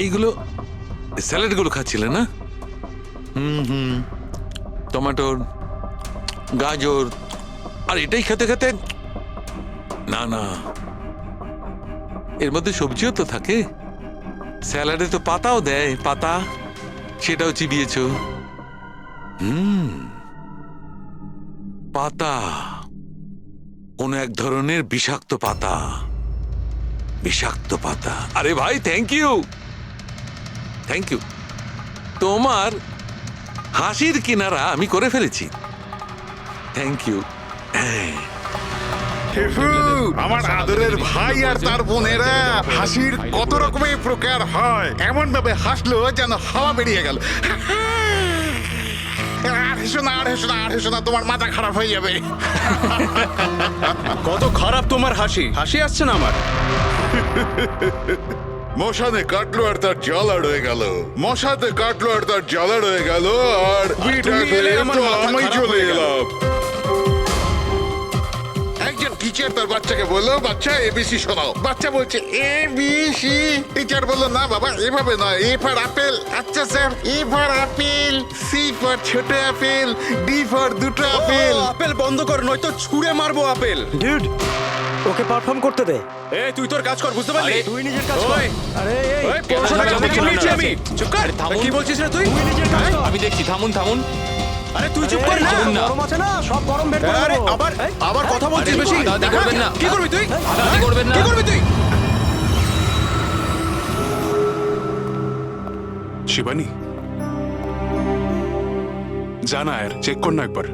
এইগুলো স্যালাডগুলো খাচ্ছিলে না? টমেটোর, গাজর, আর এটাই খেতে খেতে, না না, এর মধ্যে সবজিও তো থাকে। স্যালাডে তো পাতাও দেয়, পাতা, সেটাও চিবিয়েছ। পাতা, কোন এক ধরনের বিষাক্ত পাতা, বিষাক্ত পাতা। আরে ভাই, থ্যাংক ইউ, থ্যাংক ইউ। তোমার হাসির কিনারা আমি করে ফেলেছি, থ্যাংক ইউ। আমার আদরের ভাই আর তার বোনেরা, হাসির কত রকমের প্রকার হয়, এমন ভাবে হাসলো যেন হাওয়া বেরিয়ে গেল। আর হেসো না, আর হেসো না, আর হেসো না, তোমার মাথা খারাপ হয়ে যাবে। কত খারাপ তোমার হাসি, হাসি আসছে না আমার। মশানে কাটলো আর তার জ্বালা রয়ে গেল, মশাতে কাটলো আর তার জ্বালা রয়ে গেল, আর তুমি এলে আমার মাথা আমি খারাপ চলে হয়ে গেল। এলাম। একজন টিচার তার বাচ্চাকে বললো, বাচ্চা এবিসি শোনাও। বাচ্চা বলছে এবিসি। টিচার বললো, না বাবা, এভাবে নয়, এ ফর আপেল। আচ্ছা sir, A for apple, C for ছোট আপেল, ডি ফর দুটো আপেল। আপেল বন্ধ কর, নয়তো ছুঁড়ে মারবো আপেল। ডিউড, ওকে পারফর্ম করতে দে। এই তুই তোর কাজ কর, বুঝতে পারলি? তুই নিজের কাজ কর। ওই, আরে এই ওই, পড়াশোনা থামুন, দেখে থামুন, নিয়েছি থামুন, আমি। চুপ কর, থামুন। কি বলছিস রে তুই? তুই নিজের কাজ কর। আমি দেখছি, থামুন থামুন। আরে তুই চুপ কর না। থামুন না। গরম আছে না, সব গরম বের করে আরে দেবো। আবার এই, আবার কথা বলছিস আরে, বেশি। হাতাহাতি করবেন না। কি করবি তুই? হাতাহাতি করবেন না। কি করবি তুই? শিবানী, জানা আর চেক কর না একবার।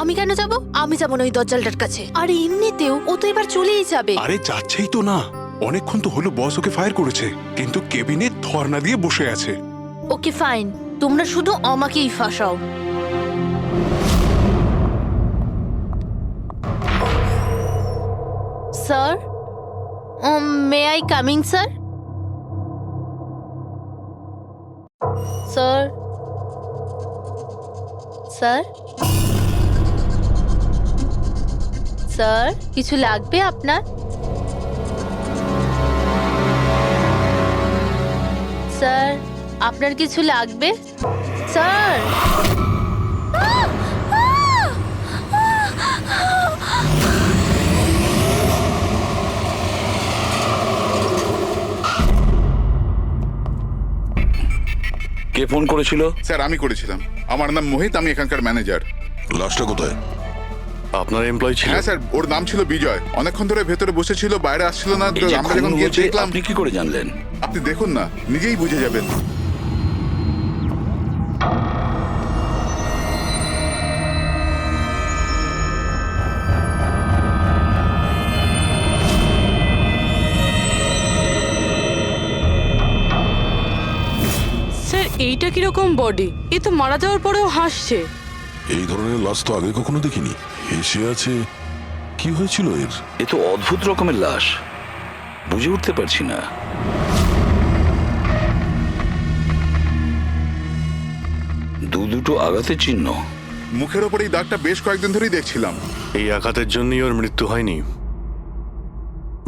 আমি কেন যাব? আমি যাব না ওই দজ্জালটার কাছে। আর এমনিতেও ও তো এবার চলেই যাবে। আরে যাচ্ছেই তো না, অনেকক্ষণ তো হলো বস ওকে ফায়ার করেছে, কিন্তু কেবিনে ধর্ণা দিয়ে বসে আছে। ওকে ফাইন, তোমরা শুধু আমাকেই ফাঁসাও। Sir, may I coming sir? Sir, sir, sir, কিছু লাগবে আপনার? স্যার, আপনার কিছু লাগবে? স্যার, কে ফোন করেছিল? স্যার, আমি করেছিলাম। আমার নাম মোহিত, আমি এখানকার ম্যানেজার। লাশটা কোথায়? আপনার এমপ্লয় ছিল? হ্যাঁ স্যার, ওর নাম ছিল বিজয়। অনেকক্ষণ ধরে ভেতরে বসেছিল, বাইরে আসছিল না। তো এই যে আমরা খুন যখন গিয়ে হয়েছে, দেখলাম। আপনি কি করে জানলেন? আপনি দেখুন না, নিজেই বুঝে যাবেন। স্যার, এইটা কিরকম বডি? এ তো মারা যাওয়ার পরেও হাসছে। এই ধরনের লাশ তো আগে কখনো দেখিনি। হেসে আছে, কি হয়েছিল এর? এ তো অদ্ভুত রকমের লাশ, বুঝে উঠতে পারছি না। দুটো আঘাতের চিহ্ন। মুখের ওপর এই দাগটা বেশ কয়েকদিন ধরেই দেখছিলাম। এই আঘাতের জন্যই ওর মৃত্যু হয়নি,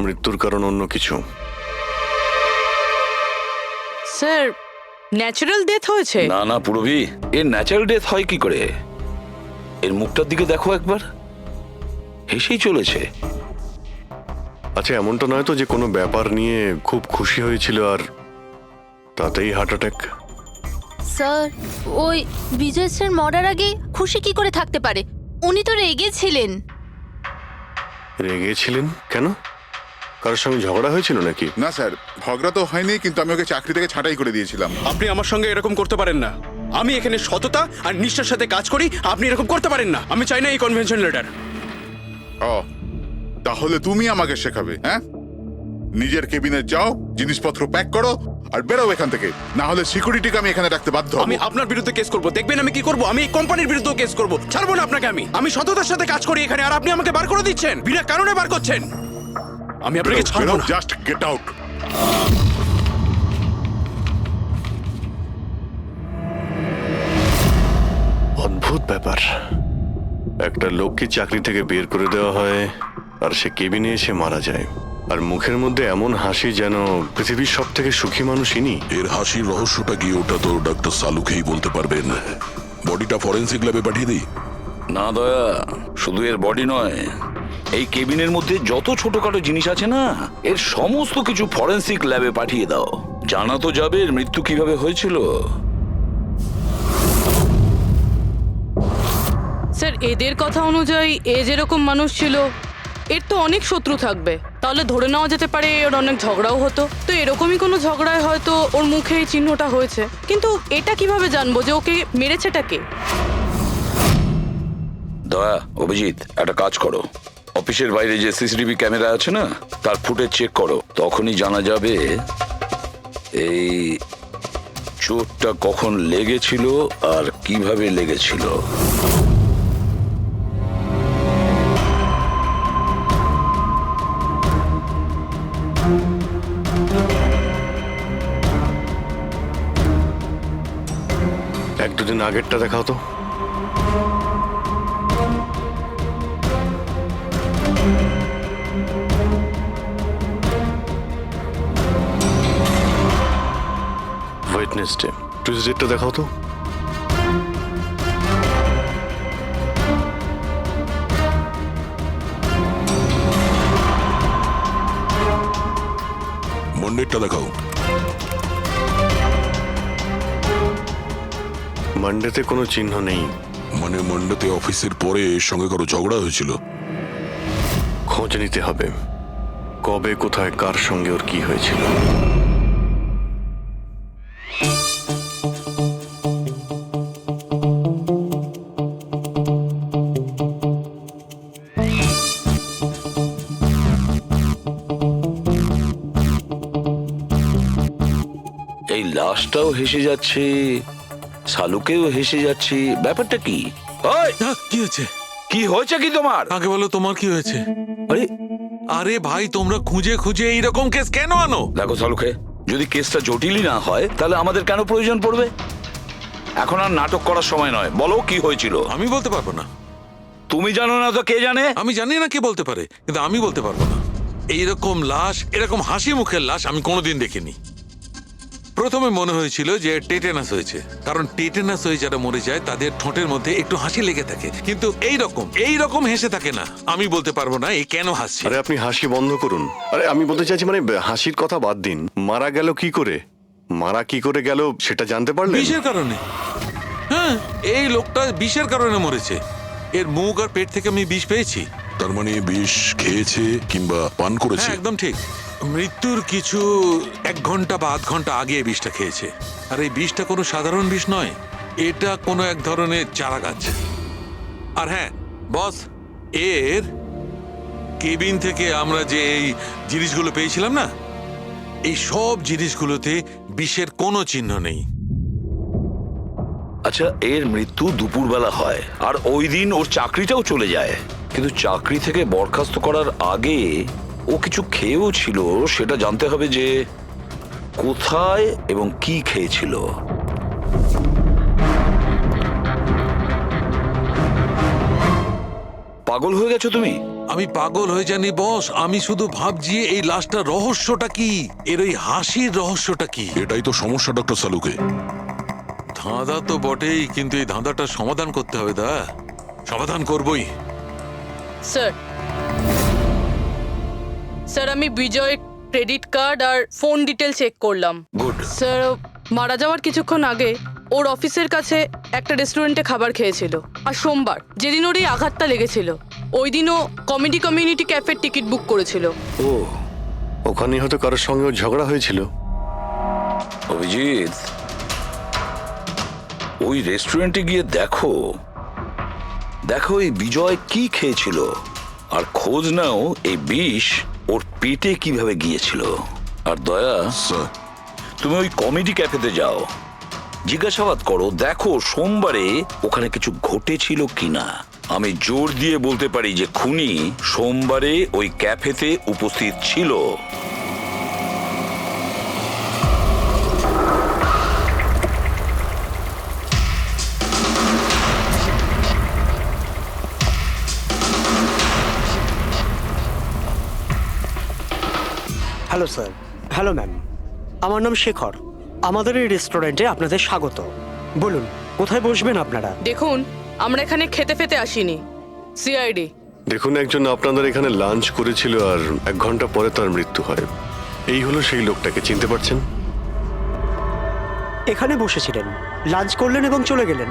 মৃত্যুর কারণ অন্য কিছু। স্যার, ন্যাচারাল ডেথ হয়েছে? না না পুরবি, এর ন্যাচারাল ডেথ হয় কি করে? এর মুখটার দিকে দেখো একবার, হেসেই চলেছে। আচ্ছা, এমনটা নয় তো যে কোনো ব্যাপার নিয়ে খুব খুশি হয়েছিল আর তাতেই হার্ট অ্যাটাক? স্যার, ওই বিজয় স্যার মরার আগে খুশি কি করে থাকতে পারে? উনি তো রেগেছিলেন। রেগেছিলেন কেন? কারোর সঙ্গে ঝগড়া হয়েছিল নাকি? না স্যার, ঝগড়া তো হয়নি, কিন্তু আমি ওকে চাকরি থেকে ছাঁটাই করে দিয়েছিলাম। আপনি আমার সঙ্গে এরকম করতে পারেন না। আমি এখানে সততা আর নিষ্ঠার সাথে কাজ করি, আপনি এরকম করতে পারেন না। আমি চাই না এই কনভেনশন লেটার। ও, তাহলে তুমি আমাকে শেখাবে? হ্যাঁ, নিজের কেবিনে যাও, জিনিসপত্র প্যাক করো আর বেরো এখান থেকে, না হলে সিকিউরিটিকে আমি এখানে রাখতে বাধ্য হব। আমি আপনার বিরুদ্ধে কেস করব, দেখবেন আমি কি করব। আমি এই কোম্পানির বিরুদ্ধে কেস করব, ছাড়বো না আপনাকে। আমি সততার সাথে কাজ করি এখানে, আর আপনি আমাকে বার করে দিচ্ছেন, বিনা কারণে বার করছেন। আমি আপনাকে ছাড়বো না। Just get out. অদ্ভুত ব্যাপার, একটা লোককে চাকরি থেকে বের করে দেওয়া হয় আর সে কেবিনে এসে মারা যায়, আর মুখের মধ্যে এমন হাসি যেন পৃথিবীর সব থেকে সুখী মানুষ ইনি। এর হাসির রহস্যটা কি ওটা তো ডাক্তার সালুকেই বলতে পারবেন। বডিটা ফরেন্সিক ল্যাবে পাঠিয়ে দিই? না দয়া, শুধু এর বডি নয়, এই কেবিনের মধ্যে যত ছোটখাটো জিনিস আছে না, এর সমস্ত কিছু ফরেন্সিক ল্যাবে পাঠিয়ে দাও। জানা তো যাবে এর মৃত্যু কিভাবে হয়েছিল। স্যার এদের কথা অনুযায়ী এ যেরকম মানুষ ছিল, এর তো অনেক শত্রু থাকবে। তাহলে ধরে নেওয়া যেতে পারে ওর অনেক ঝগড়াও হতো। তো এরকমই কোনো ঝগড়ায় হয়তো ওর মুখে এই চিহ্নটা হয়েছে। কিন্তু এটা কিভাবে জানবো যে ওকে মেরেছেটা কে? দয়া, অভিজিৎ, একটা কাজ করো, অফিসের বাইরে যে সিসিটিভি ক্যামেরা আছে না, তার ফুটেজ চেক করো। তখনই জানা যাবে এই চোটটা কখন লেগেছিল আর কিভাবে লেগেছিল। এক দুদিন আগেরটা দেখাও তো। ওয়েডনেসডে, টুইসডেটা দেখাও তো। মন্ডেরটা দেখাও। মানডেতে কোনো চিহ্ন নেই। মানে মন্ডেতে অফিসের পরে এর সঙ্গে কারো ঝগড়া হয়েছিল? খোঁজ নিতে হবে, কবে কোথায় কার সঙ্গে ওর কি হয়েছিল। এই লাশটাও হেসে যাচ্ছে, শালুকেও হেসে যাচ্ছে, ব্যাপারটা কি? ওই, কি হয়েছে? কি হয়েছে কি তোমার? আগে বলো তোমার কি হয়েছে? আরে আরে ভাই, তোমরা খুঁজে খুঁজে এইরকম কেস কেন আনো? দেখো শালুকে, যদি কেসটা জটিলই না হয় তাহলে আমাদের কেন প্রয়োজন পড়বে? এখন আর নাটক করার সময় নয়, বলো কি হয়েছিল। আমি বলতে পারবো না। তুমি জানো না তো কে জানে? আমি জানি না কে বলতে পারে, কিন্তু আমি বলতে পারবো না। এইরকম লাশ, এরকম হাসি মুখের লাশ আমি কোনোদিন দেখিনি। প্রথমে মনে হয়েছিল যে টেটেনাস হয়েছে, কারণ টেটেনাস হয়ে যারা মরে যায় তাদের ঠোঁটের মধ্যে একটু হাসি লেগে থাকে, কিন্তু এইরকম হেসে থাকে না। আমি বলতে পারবো না এ কেন হাসছে। আরে আপনি হাসি বন্ধ করুন। আরে আমি বলতে চাইছি মানে হাসির কথা বাদ দিন, মারা গেল কি করে? মারা কি করে গেল সেটা জানতে পারলেন? বিষের কারণে। হ্যাঁ, এই লোকটা বিষের কারণে মরেছে। এর মুখ আর পেট থেকে আমি বিষ পেয়েছি। তার মানে বিষ খেয়েছে কিংবা পান করেছে? হ্যাঁ, একদম ঠিক। মৃত্যুর কিছু 1 ঘন্টা বা আধ ঘন্টা আগে এই বিষটা খেয়েছে। আর এই বিষটা কোনো সাধারণ বিষ নয়, এটা কোনো এক ধরনের চারা গাছ। আর হ্যাঁ বস, এর কেবিন থেকে আমরা যে এই জিনিসগুলো পেয়েছিলাম না, এই সব জিনিসগুলোতে বিষের কোনো চিহ্ন নেই। আচ্ছা, এর মৃত্যু দুপুরবেলা হয় আর ওই দিন ওর চাকরিটাও চলে যায়, কিন্তু চাকরি থেকে বরখাস্ত করার আগে ও কিছু খেয়েও ছিল। সেটা জানতে হবে যে কোথায় এবং কি খেয়েছিল। পাগল হয়ে গেছো তুমি? আমি পাগল হয়ে জানি বস, আমি শুধু ভাবছি এই লাশটার রহস্যটা কি, এর ওই হাসির রহস্যটা কি। এটাই তো সমস্যা ডক্টর সালুকে। ধাঁধা তো বটেই, কিন্তু এই ধাঁধাটার সমাধান করতে হবে। সমাধান করবই। স্যার স্যার আমি বিজয়ের ক্রেডিট কার্ড আর ফোন ডিটেল চেক করলাম। গুড। স্যার মারা যাওয়ার কিছুক্ষণ আগে ওর অফিসের কাছে একটা রেস্টুরেন্টে খাবার খেয়েছিল। আর সোমবার, যেদিন ওর এই আঘাতটা লেগেছিল, ওই দিনও কমেডি কমিউনিটি ক্যাফের টিকিট বুক করেছিল। ও, ওখানে হয়তো কারোর সঙ্গে ওর ঝগড়া হয়েছিল। অভিজিৎ, ওই রেস্টুরেন্টে গিয়ে দেখো এই বিজয় কি খেয়েছিল, আর খোঁজ নাও এই বিষ ওর পেটে কিভাবে গিয়েছিল। আর দয়া, স্যার, তুমি ওই কমেডি ক্যাফেতে যাও, জিজ্ঞাসাবাদ করো, দেখো সোমবারে ওখানে কিছু ঘটেছিল কিনা। আমি জোর দিয়ে বলতে পারি যে খুনি সোমবারে ওই ক্যাফেতে উপস্থিত ছিল। Hello sir. হ্যালো ম্যাম, আমার নাম শেখর। আমাদের এই রেস্টুরেন্টে আপনাদের স্বাগত। বলুন কোথায় বসবেন আপনারা? দেখুন, আমরা এখানে খেতে ফেতে আসিনি, সিআইডি। দেখুন, একজন আপনাদের এখানে লাঞ্চ করেছিল আর 1 ঘন্টা পরে তার মৃত্যু হয়। এই হলো সেই লোকটাকে, চিনতে পারছেন? এখানে বসেছিলেন, লাঞ্চ করলেন এবং চলে গেলেন।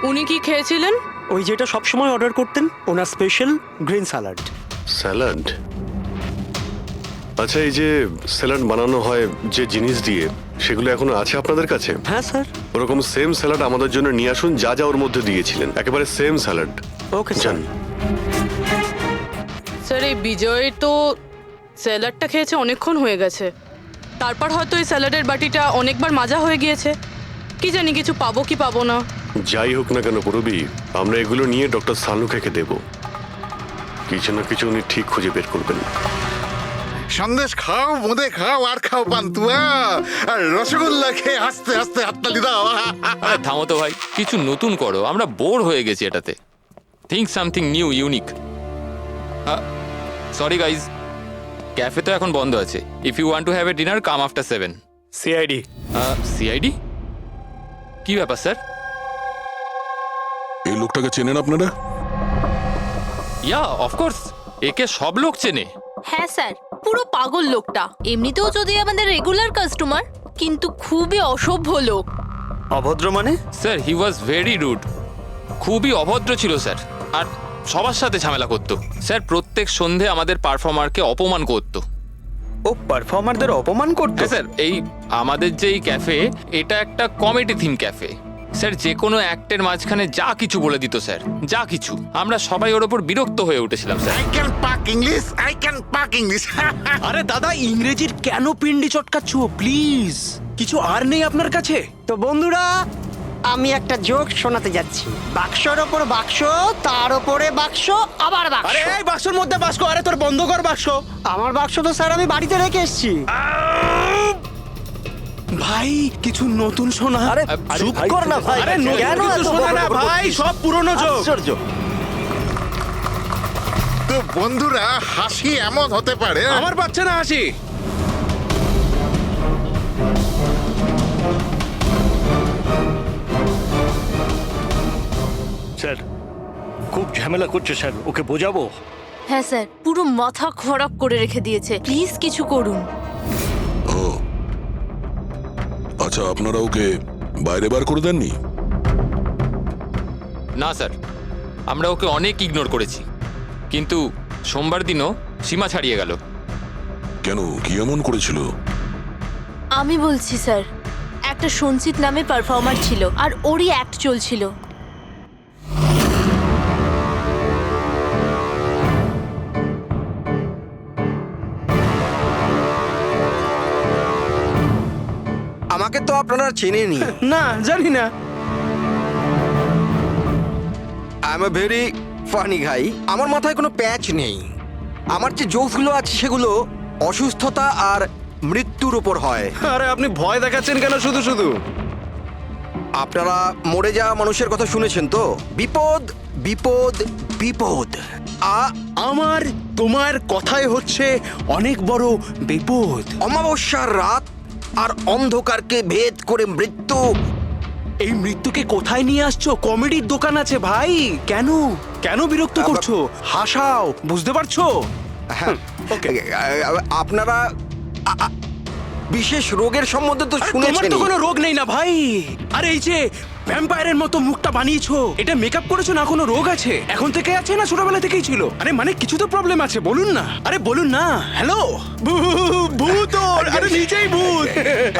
উনি কি খেয়েছিলেন? ওই যেটা সবসময় অর্ডার করতেন, ওনার স্পেশাল গ্রিন স্যালাড। স্যালাড? আচ্ছা, এই যে স্যালাড বানানো হয় যে জিনিস দিয়ে, সেগুলো এখনো আছে আপনাদের কাছে? হ্যাঁ স্যার। ওরকম সেম স্যালাড আমাদের জন্য নিয়ে আসুন, যা যা ওর মধ্যে দিয়েছিলেন, একেবারে same salad. Okay sir. Sir, এই বিজয় তো স্যালাডটা খেয়েছে অনেকক্ষণ হয়ে গেছে। তারপর হয়তো এই স্যালাডের বাটিটা অনেকবার মাজা হয়ে গিয়েছে। কি জানি কিছু পাবো কি পাবো না। যাই হোক না কেন পুরবি, আমরা এগুলো নিয়ে ডক্টর সানুখাকে দেব। কিছু না কিছু উনি ঠিক খুঁজে বের করবেন। সন্দেশ খাও, বোঁদে খাও, আর খাও পান্তুয়া, আর রসগোল্লা খেয়ে হাসতে হাসতে হাততালি দাও। আরে থামো তো ভাই, কিছু নতুন করো, আমরা বোর হয়ে গেছি এটাতে। Think something new, unique. Sorry guys, cafe তো এখন বন্ধ আছে। If you want to have a dinner, come after 7। CID. CID? কি ব্যাপার স্যার? এই লোকটাকে চেনেন আপনারা? ইয়া, অফকোর্স, একে সব লোক চেনে। হ্যাঁ স্যার, পুরো পাগল লোকটা। এমনিতেও যদি আমাদের রেগুলার কাস্টমার, কিন্তু খুবই অসভ্য লোক। অভদ্র মানে? Sir, he was very rude. খুবই অভদ্র ছিল স্যার, আর সবার সাথে ঝামেলা করতো। স্যার, প্রত্যেক সন্ধে আমাদের পারফর্মারকে অপমান করতো। ও পারফর্মারদের অপমান করতো? হ্যাঁ স্যার, এই আমাদের যে এই ক্যাফে, এটা একটা কমেডি থিম ক্যাফে। স্যার, যে কোনো অ্যাক্টের মাঝখানে যা কিছু বলে দিত স্যার, যা কিছু। আমরা সবাই ওর ওপর বিরক্ত হয়ে উঠেছিলাম স্যার। আই ক্যান পাক ইংলিশ, আই ক্যান পাক ইংলিশ। আরে দাদা, ইংরেজির কেন পিন্ডি চটকাচ্ছ? প্লিজ, কিছু আর নেই আপনার কাছে? তো বন্ধুরা, আমি একটা জোক শোনাতে যাচ্ছি। বাক্সর ওপর বাক্স, তার ওপরে বাক্স, আবার বাক্স। আরে এই বাক্সর মধ্যে বাক্স, আরে তোর বন্ধ কর বাক্স। আমার বাক্স তো স্যার আমি বাড়িতে রেখে এসেছি। ভাই, কিছু নতুন শোনা। আরে চুপ কর না ভাই। আরে নতুন কেন কিছু এত শোনা না বড় বড় ভাই, করছিস? সব পুরনো জোক। আশ্চর্য। তো বন্ধুরা, হাসি এমন হতে পারে। আমার পাচ্ছে না হাসি। স্যার খুব ঝামেলা করছে স্যার, ওকে বোঝাবো? হ্যাঁ স্যার, পুরো মাথা খারাপ করে রেখে দিয়েছে। প্লিজ কিছু করুন। ও আচ্ছা, আপনারা ওকে বাইরে বার করে দেননি? না স্যার, আমরা ওকে অনেক ইগনোর করেছি, কিন্তু সোমবার দিনও সীমা ছাড়িয়ে গেল। কেন, কি এমন করেছিল? আমি বলছি স্যার, একটা সঞ্চিত নামে পারফর্মার ছিল, আর ওরই অ্যাক্ট চলছিল। আমাকে তো আপনারা চেনেনি। না, জানি না। I am a very funny guy. আমার মাথায় কোনো প্যাচ নেই। আমার যে জোকসগুলো আছে সেগুলো অসুস্থতা আর মৃত্যুর উপর হয়। আরে আপনি ভয় দেখাচ্ছেন কেন শুধু শুধু? আপনারা মরে যাওয়া মানুষের কথা শুনেছেন তো? বিপদ বিপদ বিপদ। আমার তোমার কথাই হচ্ছে অনেক বড় বিপদ। অমাবস্যার রাত আর অন্ধকারকে ভেদ করে মৃত্যু। এই মৃত্যুকে কোথায় নিয়ে আসছো? কমেডির দোকান আছে ভাই। কেন কেন বিরক্ত করছো? হাসাও, বুঝতে পারছো? হ্যাঁ, আপনারা বিশেষ রোগের সম্বন্ধে তো তোমার শুনেছেন। তো কোনো রোগ নেই না ভাই। আরে এই যে ভ্যাম্পায়ারের মতো মুখটা বানিয়েছো, এটা মেকআপ করেছো না? কোনো রোগ আছে? এখন থেকে আছে না ছোটবেলা থেকেই ছিল? আরে মানে কিছু তো প্রবলেম আছে, বলুন না। আরে বলুন না। হ্যালো, ভূত! আরে নিজেই ভূত।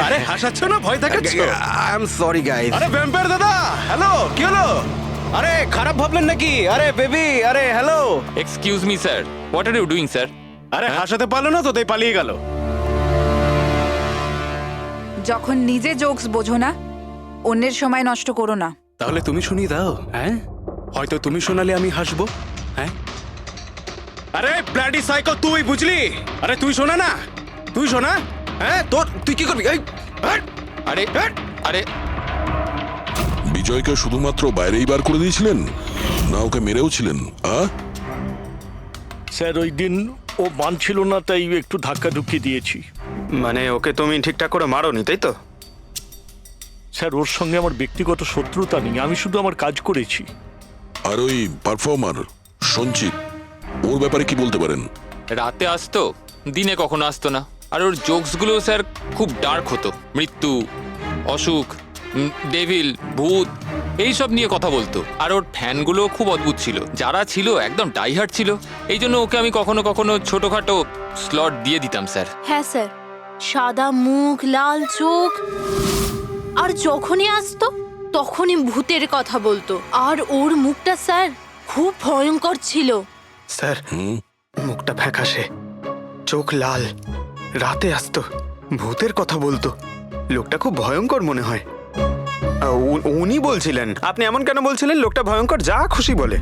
আরে হাসাচ্ছ না, ভয় দেখাচ্ছ? I am sorry guys. আরে ভ্যাম্পায়ার দাদা, হ্যালো, কি হলো? আরে খারাপ ভাবলেন নাকি? আরে বেবি, আরে hello. Excuse me sir, what are you doing sir? আরে হাসাতে পারলো না তো, তাই পালিয়ে গেল। যখন নিজে জোকস বোঝো না, অন্যের সময় নষ্ট করো না। তাহলে তুমি শুনিয়ে দাও। হ্যাঁ, হয়তো তুমি শোনালে আমি হাসবো। হ্যাঁ, আরে ব্লাডি সাইকো, তুই বুঝলি? আরে তুই শোনা না, তুই শোনা। হ্যাঁ, তোর তুই কি করবি? আরে আরে বিজয়কে শুধুমাত্র বাইরেই বার করে দিয়েছিলেন, না ওকে মেরেও ছিলেন? স্যার ওই দিন ও মানছিল না, তাই একটু ধাক্কা ধুক্কি দিয়েছি। মানে ওকে তুমি ঠিকঠাক করে মারোনি, তাই তো? স্যার, ওর সঙ্গে আমার ব্যক্তিগত শত্রুতা নেই, আমি শুধু আমার কাজ করেছি। আর ওই পারফর্মার সঞ্চিত, ওর ব্যাপারে কি বলতে পারেন? রাতে আসতো, দিনে কখনো আসতো না। আর ওর জোকসগুলো স্যার খুব ডার্ক হতো। মৃত্যু, অসুখ, ডেভিল, ভূত এইসব নিয়ে কথা বলতো। আর ওর ফ্যানগুলো খুব অদ্ভুত ছিল, যারা ছিল একদম ডাইহার্ট ছিল। এই জন্য ওকে আমি কখনো কখনো ছোটখাটো স্লট দিয়ে দিতাম স্যার। হ্যাঁ স্যার, সাদা মুখ, লাল চোখ, আর যখনই আসতো তখনই ভূতের কথা বলতো। আর ওর মুখটা স্যার খুব ভয়ঙ্কর ছিল। স্যার, মুখটা ফ্যাকাশে, চোখ লাল, রাতে আসতো, ভূতের কথা বলতো। লোকটা খুব ভয়ঙ্কর মনে হয়। উনি বলছিলেন, আপনি এমন কেন বলছিলেন? লোকটা ভয়ঙ্কর, যা খুশি বলে।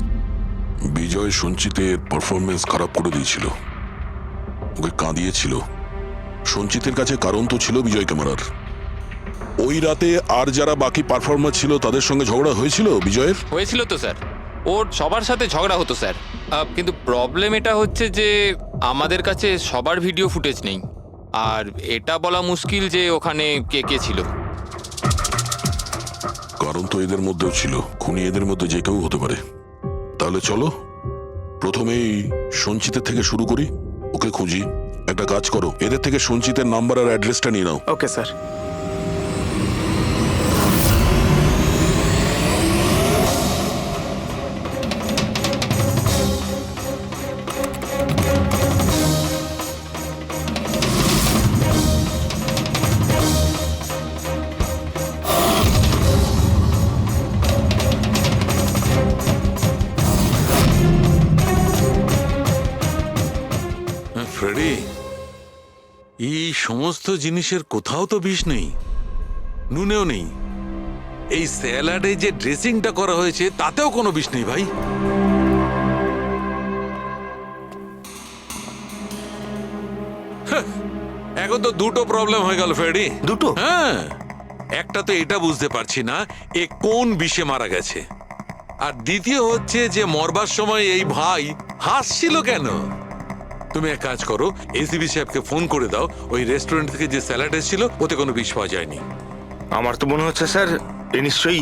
বিজয় সঞ্চিতের পারফরমেন্স খারাপ করে দিয়েছিল, ওকে কাঁদিয়েছিল। সঞ্চিতের কাছে কারণ তো ছিল বিজয়কে মারার। ওই রাতে আর যারা বাকি পারফর্মার ছিল তাদের সঙ্গে ঝগড়া হয়েছিল বিজয়ের? হয়েছিল তো স্যার, ওর সবার সাথে ঝগড়া হতো স্যার। কিন্তু প্রবলেম এটা হচ্ছে যে আমাদের কাছে সবার ভিডিও ফুটেজ নেই। আর এটা বলা মুশকিল যে ওখানে কে কে ছিল। কারণ তো এদের মধ্যেও ছিল, খুনি এদের মধ্যে যে কেউ হতে পারে। তাহলে চলো প্রথমেই সঞ্চিতের থেকে শুরু করি, ওকে খুঁজি। একটা কাজ করো, এদের থেকে সঞ্চিতের নাম্বার আর অ্যাড্রেসটা নিয়ে নাও। Okay sir. ফ্রেডি, এই সমস্ত জিনিসের কোথাও তো বিষ নেই, নুনেও নেই। এই স্যালাডে যে ড্রেসিংটা করা হয়েছে তাতেও কোনো বিষ নেই ভাই। হ্যাঁ, এখন তো দুটো প্রবলেম হয়ে গেল ফ্রেডি। দুটো? হ্যাঁ, একটা তো এটা বুঝতে পারছি না এ কোন বিষে মারা গেছে, আর দ্বিতীয় হচ্ছে যে মরবার সময় এই ভাই হাসছিল কেন। তুমি এক কাজ করো, এসিবি সাহেবকে ফোন করে দাও, ওই রেস্টুরেন্ট থেকে যে স্যালাড এসেছিল ওতে কোনো বিষ পাওয়া যায়নি। আমার তো মনে হচ্ছে স্যার এ নিশ্চয়ই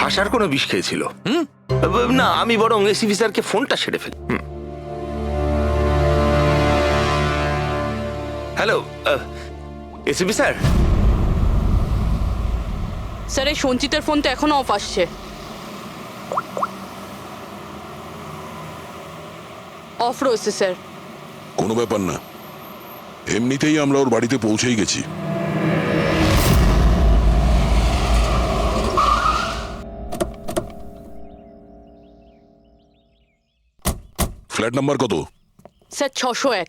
হাসার কোনো বিষ খেয়েছিল। না, আমি বরং এসিবি স্যারকে ফোনটা সেরে ফেলি। Hello ACB sir. স্যার, এই সঞ্চিতের ফোন তো এখনো অফ আসছে। অফ রয়েছে স্যার। কোনো ব্যাপার না, এমনিতেই আমরা ওর বাড়িতে পৌঁছেই গেছি। ফ্ল্যাট নাম্বার কত? স্যার 601।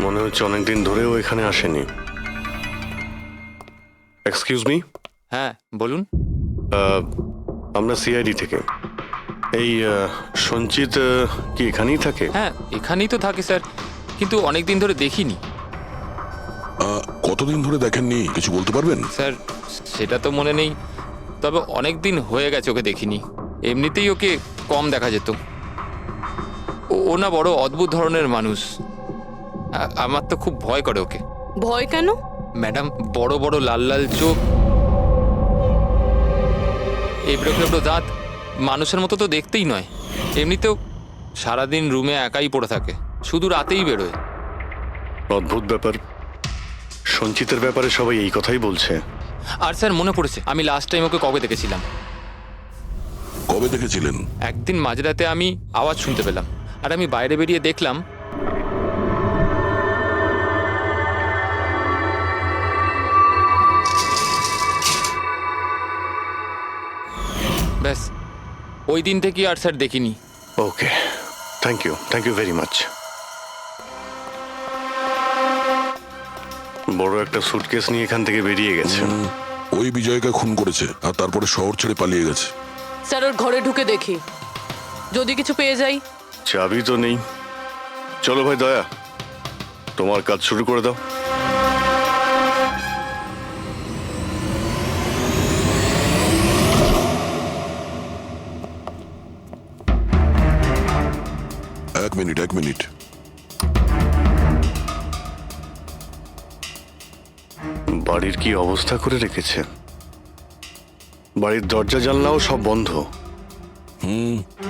মনে হচ্ছে অনেকদিন ধরেও এখানে আসেনি। Excuse me. হ্যাঁ বলুন। আমরা সিআইডি থেকে। এই সঞ্চিত কি এখানেই থাকে? হ্যাঁ এখানেই তো থাকে স্যার, কিন্তু অনেক দিন ধরে দেখিনি। কতদিন ধরে দেখেননি কিছু বলতে পারবেন? স্যার সেটা তো মনে নেই, তবে অনেক দিন হয়ে গেছে ওকে দেখিনি। এমনিতেই ওকে কম দেখা যেত। ও না বড় অদ্ভুত ধরনের মানুষ, আমার তো খুব ভয় করে ওকে। ভয় কেন? ম্যাডাম, বড় বড় লাল লাল চোখ, এবড়ো খেবড়ো দাঁত, মানুষের মতো তো দেখতেই নয়। এমনিতেও সারাদিন রুমে একাই পড়ে থাকে, শুধু রাতেই বেরোয়। অদ্ভুত ব্যাপার। সঞ্চিতের ব্যাপারে সবাই এই কথাই বলছে। আর স্যার মনে পড়েছে, আমি লাস্ট টাইম ওকে কবে দেখেছিলাম। কবে দেখেছিলেন? একদিন মাঝরাতে আমি আওয়াজ শুনতে পেলাম, আর আমি বাইরে বেরিয়ে দেখলাম ব্যাস। ওই দিন থেকে আর স্যার দেখিনি। ওকে, থ্যাংক ইউ ভেরি মাচ। বড় একটা সুটকেস নিয়ে এখান থেকে বেরিয়ে গেছে। ওই বিজয়কে খুন করেছে আর তারপরে শহর ছেড়ে পালিয়ে গেছে। স্যার ওর ঘরে ঢুকে দেখি, যদি কিছু পেয়ে যাই। চাবি তো নেই। চলো ভাই দয়া, তোমার কাজ শুরু করে দাও। এক মিনিট। বাড়ির কি অবস্থা করে রেখেছে। বাড়ির দরজা জানলাও সব বন্ধ।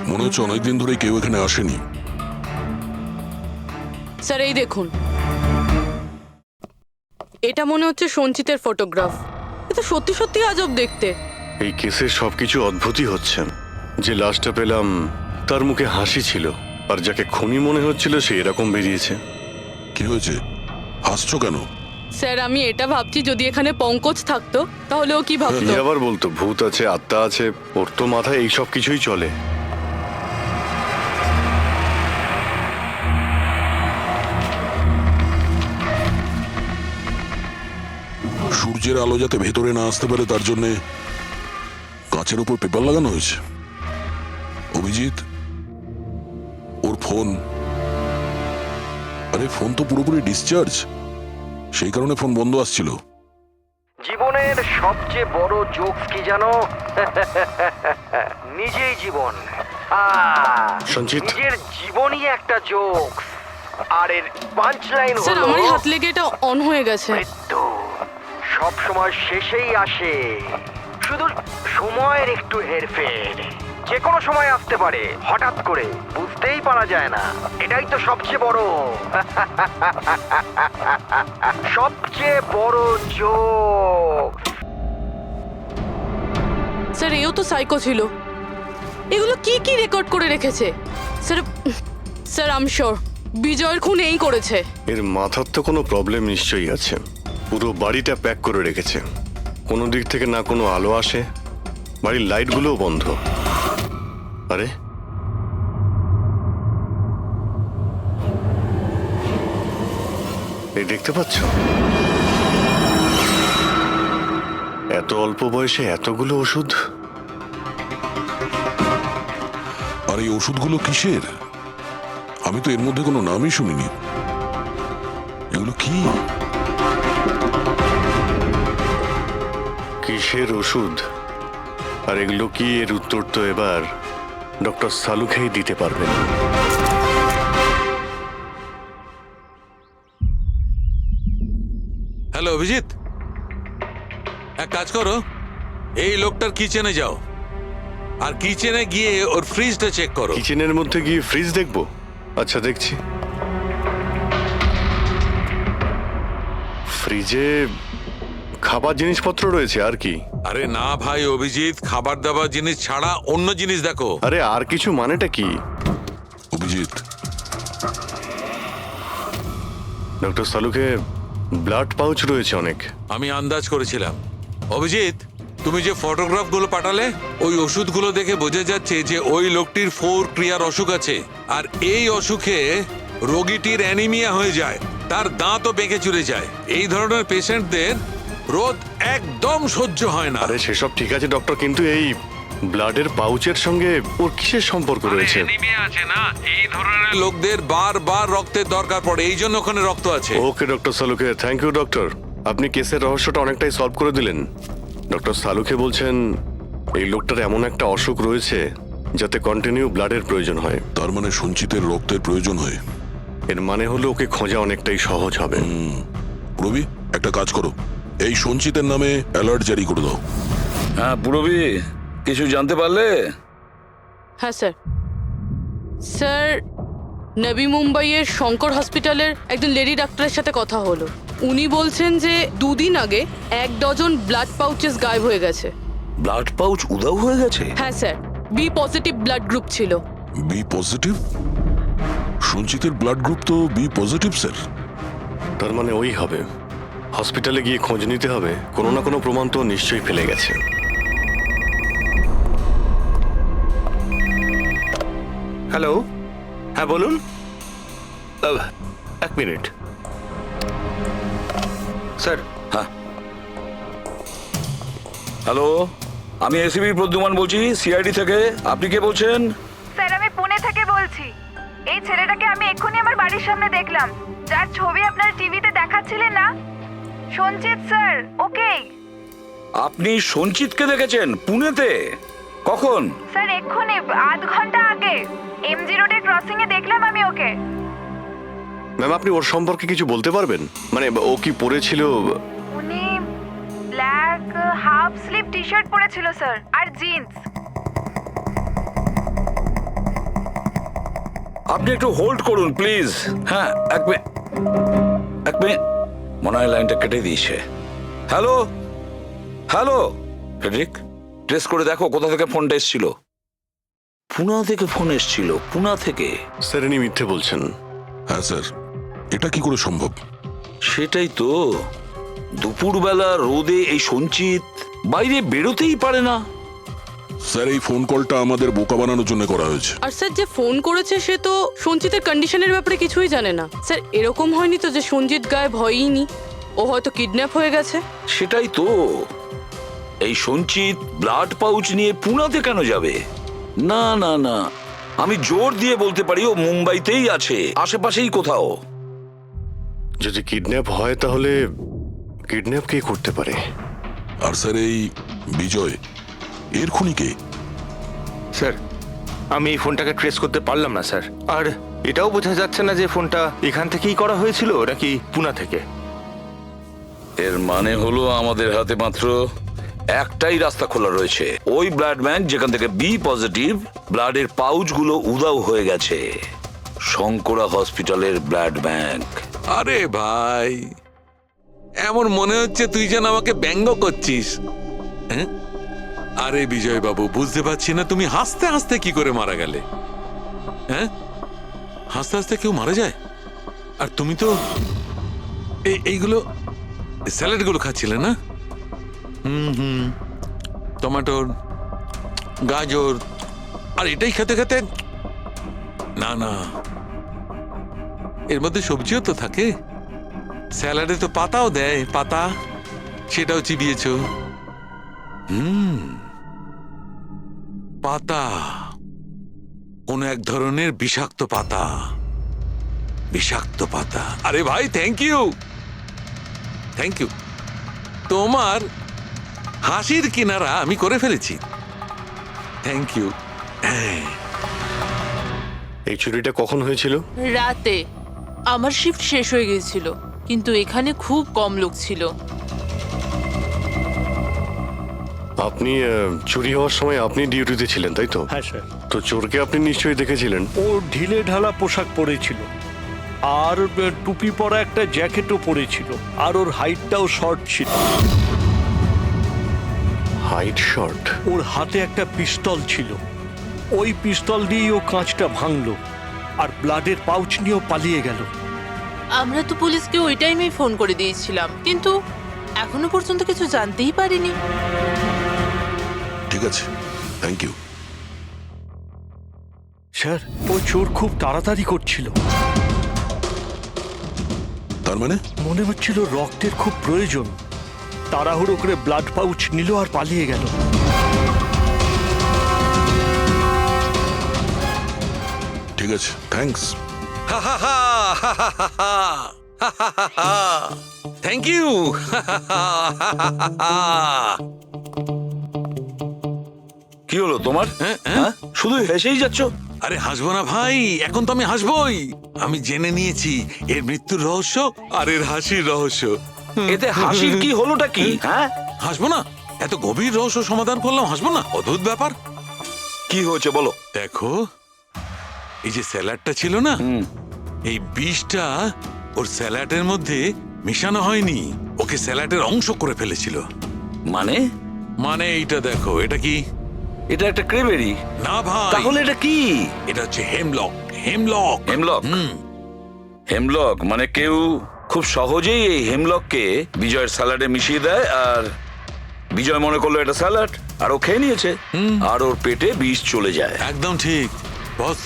মনে হচ্ছে অনেকদিন ধরে কেউ এখানে আসেনি। স্যার এই দেখুন, এটা মনে হচ্ছে সঞ্চিতের ফটোগ্রাফ। এটা সত্যি সত্যি আজব দেখতে। এই কেসের সবকিছু অদ্ভুতই হচ্ছে। যে লাশটা পেলাম তার মুখে হাসি ছিল, আর যাকে খুনি মনে হচ্ছিল সে এরকম বেরিয়েছে। কি হয়েছে, হাসছো কেন? স্যার আমি এটা ভাবছি, যদি এখানে পঙ্কজ থাকতো তাহলে ও কি ভাবতো। কি আবার বলতো, ভূত আছে, আত্মা আছে, ওর তো মাথায় এই সব কিছুই চলে। সূর্যের আলো যাতে ভেতরে না আসতে পারে তার জন্য কাঁচের উপর পেপার লাগানো হয়েছে। অভিজিৎ, ওর ফোন, আরে ফোন তো পুরোপুরি ডিসচার্জ, সেই কারণে ফোন বন্ধ আসছিল। জীবনের সবচেয়ে বড় জোকস কি জানো? নিজেই জীবন। সঞ্চিত, নিজের জীবনই একটা জোকস। আর এর পাঞ্চ লাইন স্যার হলো, আমারই হাত লেগে এটা অন হয়ে গেছে। মৃত্যু সব সময় শেষেই আসে, শুধু সময়ের একটু হেরফের। যে কোনো সময় আসতে পারে, হঠাৎ করে, বুঝতেই পারা যায় না। এটাই তো সবচেয়ে বড় সবচেয়ে বড় জোক। স্যার এও তো সাইকো ছিল। এগুলো কি কি রেকর্ড করে রেখেছে? স্যার আই এম শিওর বিজয়ের খুন এই করেছে। এর মাথার তো কোনো প্রবলেম নিশ্চয়ই আছে। পুরো বাড়িটা প্যাক করে রেখেছে, কোনো দিক থেকে না কোনো আলো আসে, বাড়ির লাইটগুলোও বন্ধ। আরে এই দেখতে পাচ্ছ, এত অল্প বয়সে এতগুলো ওষুধ। আর এই ওষুধগুলো কিসের? আমি তো এর মধ্যে কোনো নামই শুনিনি। এগুলো কি? কিসের ওষুধ আর এগুলো কি, এর উত্তর তো এবার ডক্টর সালুখেই দিতে পারবেন। হ্যালো অভিজিৎ, এক কাজ করো, এই লোকটার কিচেনে যাও আর কিচেনে গিয়ে ওর ফ্রিজটা চেক করো। কিচেনের মধ্যে গিয়ে ফ্রিজ দেখবো? আচ্ছা দেখছি। ফ্রিজে খাবার জিনিসপত্র রয়েছে আর কি? আরে না ভাই অভিজিৎ, খাবার দাবার জিনিস ছাড়া অন্য জিনিস দেখো। আরে আর কিছু মানেটা কি? অভিজিৎ, ডক্টর সালুকে ব্লাড পাউচ রয়েছে অনেক। আমি আন্দাজ করেছিলাম। অভিজিৎ, তুমি যে ফটোগ্রাফগুলো পাঠালে, ওই ওষুধগুলো দেখে বোঝা যাচ্ছে যে ওই লোকটির 4 ক্রিয়ার অসুখ আছে, আর এই অসুখে রোগীটির অ্যানিমিয়া হয়ে যায়, তার দাঁতও বেঁকে চলে যায়। এই ধরনের পেশেন্টদের রোদ একদম সহ্য হয় না। আরে সেসব ঠিক আছে ডক্টর, কিন্তু এই ব্লাডের পাউচের সঙ্গে ওর কিসের সম্পর্ক রয়েছে? অ্যানিমিয়া আছে না, এই ধরনের লোকদের বারবার রক্তের দরকার পড়ে, এই জন্য ওখানে রক্ত আছে। ওকে ডক্টর সালুকে, থ্যাংক ইউ ডক্টর, আপনি কেসের রহস্যটা অনেকটাই সলভ করে দিলেন। ডক্টর সালুকে বলছেন এই লোকটার এমন একটা অসুখ রয়েছে যাতে কন্টিনিউ ব্লাডের প্রয়োজন হয়। তার মানে সঞ্চিতের রক্তের প্রয়োজন হয়। এর মানে হলো ওকে খোঁজা অনেকটাই সহজ হবে। রবি, একটা কাজ করো, এই সঞ্চিতের নামে অ্যালার্ট জারি করে দাও। হ্যাঁ পুরবি, কিছু জানতে পারলে? হ্যাঁ স্যার। স্যার নবী মুম্বাইয়ের শঙ্কর হসপিটালের একজন লেডি ডাক্তারের সাথে কথা হলো। উনি বলছেন যে 2 দিন আগে 1 ডজন ব্লাড পাউচেস গায়েব হয়ে গেছে। ব্লাড পাউচ উধাও হয়ে গেছে? হ্যাঁ sir, B positive blood group ছিল। B positive? সঞ্চিতের ব্লাড গ্রুপ তো বি পজিটিভ স্যার। তার মানে ওই হবে। হসপিটালে গিয়ে খোঁজ নিতে হবে, কোনো না কোনো প্রমাণ তো নিশ্চয়ই ফেলে গেছে। হ্যালো, হ্যাঁ বলুন। 1 মিনিট স্যার। হ্যাঁ হ্যালো, আমি এসিবি প্রদ্যুমান বলছি, সিআইডি থেকে। আপনি কে বলছেন? স্যার আমি পুনে থেকে বলছি। এই ছেলেটাকে আমি এক্ষুনি আমার বাড়ির সামনে দেখলাম, যার ছবি আপনার টিভিতে দেখাচ্ছিলেন না, সঞ্চিত স্যার। ওকে আপনি সঞ্চিতকে দেখেছেন পুনেতে? কখন? স্যার এক্ষুনি আধ ঘন্টা আগে এমজি রোডের ক্রসিং এ দেখলাম আমি ওকে। ম্যাম, আপনি ওর সম্পর্কে কিছু বলতে পারবেন? মানে ও কি পরেছিল? উনি black half sleeve T shirt পরেছিল স্যার, আর জিন্স। আপনি একটু হোল্ড করুন প্লিজ। হ্যাঁ, এক মিনিট। মনে হয় লাইনটা কেটে দিয়েছে। হ্যালো হ্যালো ফ্রেডরিক, ট্রেস করে দেখো কোথা থেকে ফোনটা এসেছিল। পুনা থেকে ফোন এসেছিল, পুনা থেকে। স্যার ইনি মিথ্যে বলছেন। হ্যাঁ স্যার, এটা কি করে সম্ভব? সেটাই তো, দুপুরবেলা রোদে এই সঞ্চিত বাইরে বেরোতেই পারে না। স্যার, এই ফোন কলটা আমাদের বোকা বানানোর জন্য করা হয়েছে। আর স্যার যে ফোন করেছে সে তো সঞ্জিতের কন্ডিশনের ব্যাপারে কিছুই জানে না। স্যার এরকম হয়নি তো যে সঞ্জিত গায়েব হয়ইনি, ও হয়তো কিডন্যাপ হয়ে গেছে। সেটাই তো, এই সঞ্চিত ব্লাড পাউচ নিয়ে পুনাতে কেন যাবে? না না না, আমি জোর দিয়ে বলতে পারি ও মুম্বাইতেই আছে, আশেপাশেই কোথাও। যদি কিডন্যাপ হয় তাহলে কিডন্যাপ কে করতে পারে? আর স্যার, এই বিজয় এর খুনি কে? স্যার আমি এই ফোনটাকে ট্রেস করতে পারলাম না স্যার, আর এটাও বোঝা যাচ্ছে না যে ফোনটা এখান থেকেই করা হয়েছিল নাকি পুনা থেকে। এর মানে হলো আমাদের হাতে মাত্র একটাই রাস্তা খোলা রয়েছে, ওই ব্লাড ব্যাংক যেখান থেকে বি পজিটিভ ব্লাডের পাউচগুলো উধাও হয়ে গেছে, শঙ্করা হসপিটালের ব্লাড ব্যাংক। আরে ভাই, এমন মনে হচ্ছে তুই যেন আমাকে ব্যঙ্গ করছিস। হ্যাঁ? আরে বিজয় বাবু, বুঝতে পারছি না তুমি হাসতে হাসতে কি করে মারা গেলে। হ্যাঁ, হাসতে হাসতে কেউ মারা যায়? আর তুমি তো এইগুলো স্যালাড গুলো খাচ্ছিলে না? টমেটোর, গাজর, আর এটাই খেতে খেতে। না না, এর মধ্যে সবজিও তো থাকে, স্যালাডে তো পাতাও দেয়, পাতা, সেটাও চিবিয়েছ। পাতা, কোন এক ধরনের বিষাক্ত পাতা, বিষাক্ত পাতা। আরে ভাই, থ্যাংক ইউ, থ্যাংক ইউ। তোমার হাসির কিনারা আমি করে ফেলেছি, থ্যাংক ইউ। এই চুরিটা কখন হয়েছিল? রাতে। আমার শিফট শেষ হয়ে গিয়েছিল, কিন্তু এখানে খুব কম লোক ছিল। আপনি চুরি হওয়ার সময় আপনি ডিউটিতে ছিলেন, তাই তো? হ্যাঁ স্যার। তো চোরকে আপনি নিশ্চয়ই দেখেছিলেন। ও ঢিলে ঢালা পোশাক পরেছিল, আর টুপি পরা একটা জ্যাকেটও পরেছিল, আর ওর হাইটটাও শর্ট ছিল। Height short? ওর হাতে একটা পিস্তল ছিল, ওই পিস্তল দিয়েই ও কাঁচটা ভাঙলো, আর ব্লাডের পাউচ নিয়েও পালিয়ে গেল। আমরা তো পুলিশকে ওই টাইমেই ফোন করে দিয়েছিলাম, কিন্তু এখনো পর্যন্ত কিছু জানতেই পারিনি। ঠিক আছে, থ্যাংক ইউ। স্যার, ও চোর খুব তাড়াতাড়ি করছিল। তার মানে? মনে হচ্ছিল রক্তের খুব প্রয়োজন, তাড়াহুড়ো করে ব্লাড পাউচ নিল আর পালিয়ে গেল। ঠিক আছে, থ্যাঙ্কস। Thank you. কি হলো তোমার? হ্যাঁ, শুধু হেসেই যাচ্ছ। আরে হাসবো না ভাই, এখন তো আমি হাসবোই। আমি জেনে নিয়েছি এর মৃত্যুর রহস্য আর এর হাসির রহস্য। এতে হাসির কি হলোটা কি? হ্যাঁ, হাসবো না? এত গভীর রহস্য সমাধান করলাম, হাসবো না? অদ্ভুত ব্যাপার। কি হয়েছে বলো। দেখো, এই যে স্যালাডটা ছিল না, এই বিষটা ওর স্যালাডের মধ্যে মিশানো হয়নি, ওকে স্যালাডের অংশ করে ফেলেছিল। মানে? মানে এইটা দেখো, এটা কি? এটা একটা ক্রেবেরি। না ভাই। তাহলে এটা কি? এটা হচ্ছে হেমলক। হেমলক। হেমলক? হেমলক মানে কেউ খুব সহজেই এই হেমলককে বিজয়ের স্যালাডে মিশিয়ে দেয়, আর বিজয় মনে করলো এটা স্যালাড, আর ও খেয়ে নিয়েছে, আর ওর পেটে বিষ চলে যায়। একদম ঠিক বস,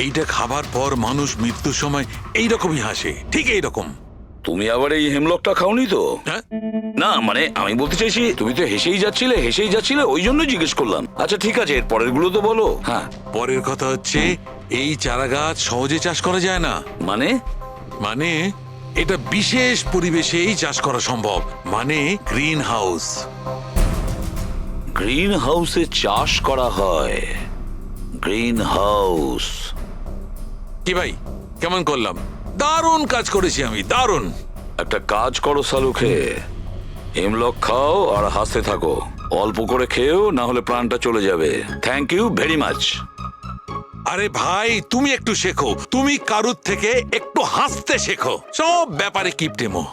এইটা খাবার পর মানুষ মৃত্যুর সময় এইরকমই হাসে, ঠিক এইরকম। তুমি আবার এই হেমলকটা খাওনি তো? হ্যাঁ? না মানে আমি বলতে চাইছি তুমি তো হেসেই যাচ্ছিলে ওই জন্য জিজ্ঞেস করলাম। আচ্ছা ঠিক আছে, এর পরের গুলো তো বলো। হ্যাঁ, পরের কথা হচ্ছে এই চারা গাছ সহজে চাষ করা যায় না। মানে? মানে এটা বিশেষ পরিবেশেই চাষ করা সম্ভব, মানে গ্রিন হাউস। গ্রিন হাউসে চাষ করা হয়? Green house? কি ভাই, কেমন করলাম? দারুণ কাজ করেছি আমি, দারুণ। একটা কাজ করো সালুখে, হেমলক খাও আর হাসতে থাকো। অল্প করে খেয়েও, না হলে প্রাণটা চলে যাবে। Thank you very much. আরে ভাই, তুমি একটু শেখো, তুমি কারুর থেকে একটু হাসতে শেখো। সব ব্যাপারে কিপটেমো।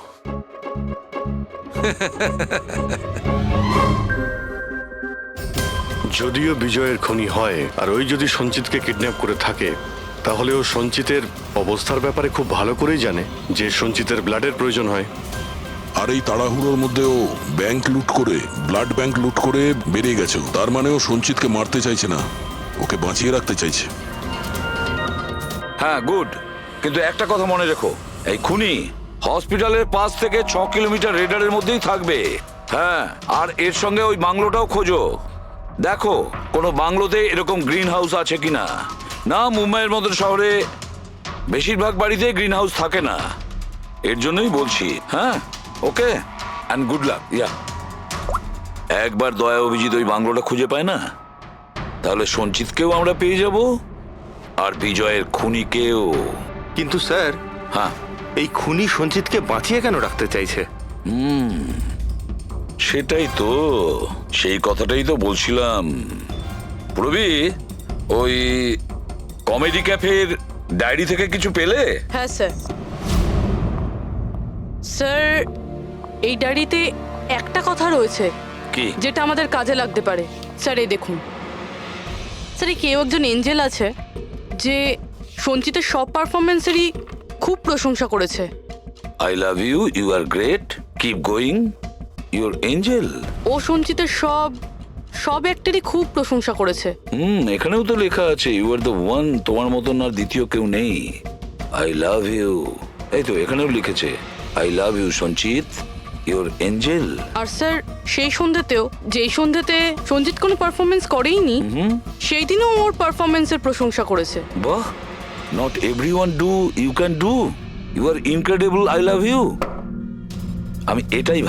যদিও বিজয়ের খুনি হয় আর ওই যদি সঞ্চিতকে কিডন্যাপ করে থাকে, তাহলে ও সঞ্চিতের অবস্থার ব্যাপারে খুব ভালো করেই জানে যে সঞ্চিতের ব্লাডের প্রয়োজন হয়। আর এই তাড়াহুড়োর মধ্যেও ব্যাংক লুট করে, ব্লাড ব্যাংক লুট করে বেরিয়ে গেছে। তার মানে ও সঞ্চিতকে মারতে চাইছে না, ওকে বাঁচিয়ে রাখতে চাইছে। হ্যাঁ, গুড। কিন্তু একটা কথা মনে রেখো, এই খুনি হসপিটালের 5 থেকে 6 কিলোমিটার রেডারের মধ্যেই থাকবে। হ্যাঁ, আর এর সঙ্গে ওই বাংলোটাও খোঁজো। দেখো কোনো বাংলোতে এরকম গ্রিন হাউস আছে কিনা। না, মুম্বাইয়ের মতন শহরে বেশিরভাগ বাড়িতে গ্রিন হাউস থাকে না। এর জন্যই বলছি। হ্যাঁ, ওকে, অ্যান্ড গুড লাক। ইয়া, একবার দয়া অভিজিৎ ওই বাংলোটা খুঁজে পায় না, তাহলে সঞ্চিতকেও আমরা পেয়ে যাব, আর বিজয়ের খুনিকেও। কিন্তু স্যার, হ্যাঁ, এই খুনি সঞ্চিতকে বাঁচিয়ে কেন রাখতে চাইছে? সেটাই তো, সেই কথাটাই তো বলছিলাম। প্রবি, ওই কমেডি ক্যাফের ডায়েরি থেকে কিছু পেলে? হ্যাঁ স্যার। স্যার, এই ডায়েরিতে একটা কথা রয়েছে কি? যেটা আমাদের কাজে লাগতে পারে। স্যার এই দেখুন। স্যার, এই কেউ একজন এঞ্জেল আছে যে সঞ্চিতের সব পারফরমেন্সেরই খুব প্রশংসা করেছে। I love you, you are great, keep going, your angel. ও সঞ্চিতের সব অ্যাক্টেরই খুব প্রশংসা করেছে। এখানেও তো লেখা আছে ইউ আর দ্য ওয়ান, তোমার মতন আর দ্বিতীয় কেউ নেই। আই লাভ ইউ, এই তো এখানেও লিখেছে আই লাভ ইউ সঞ্চিত, ইউর এঞ্জেল। আর স্যার, সেই সন্ধ্যেতেও, যেই সন্ধ্যেতে সঞ্জিত কোনো পারফরমেন্স করেইনি, সেই দিনও ওর পারফরমেন্সের প্রশংসা করেছে। বাহ, not everyone do, you can do, you are incredible, I love you. আমি এটাই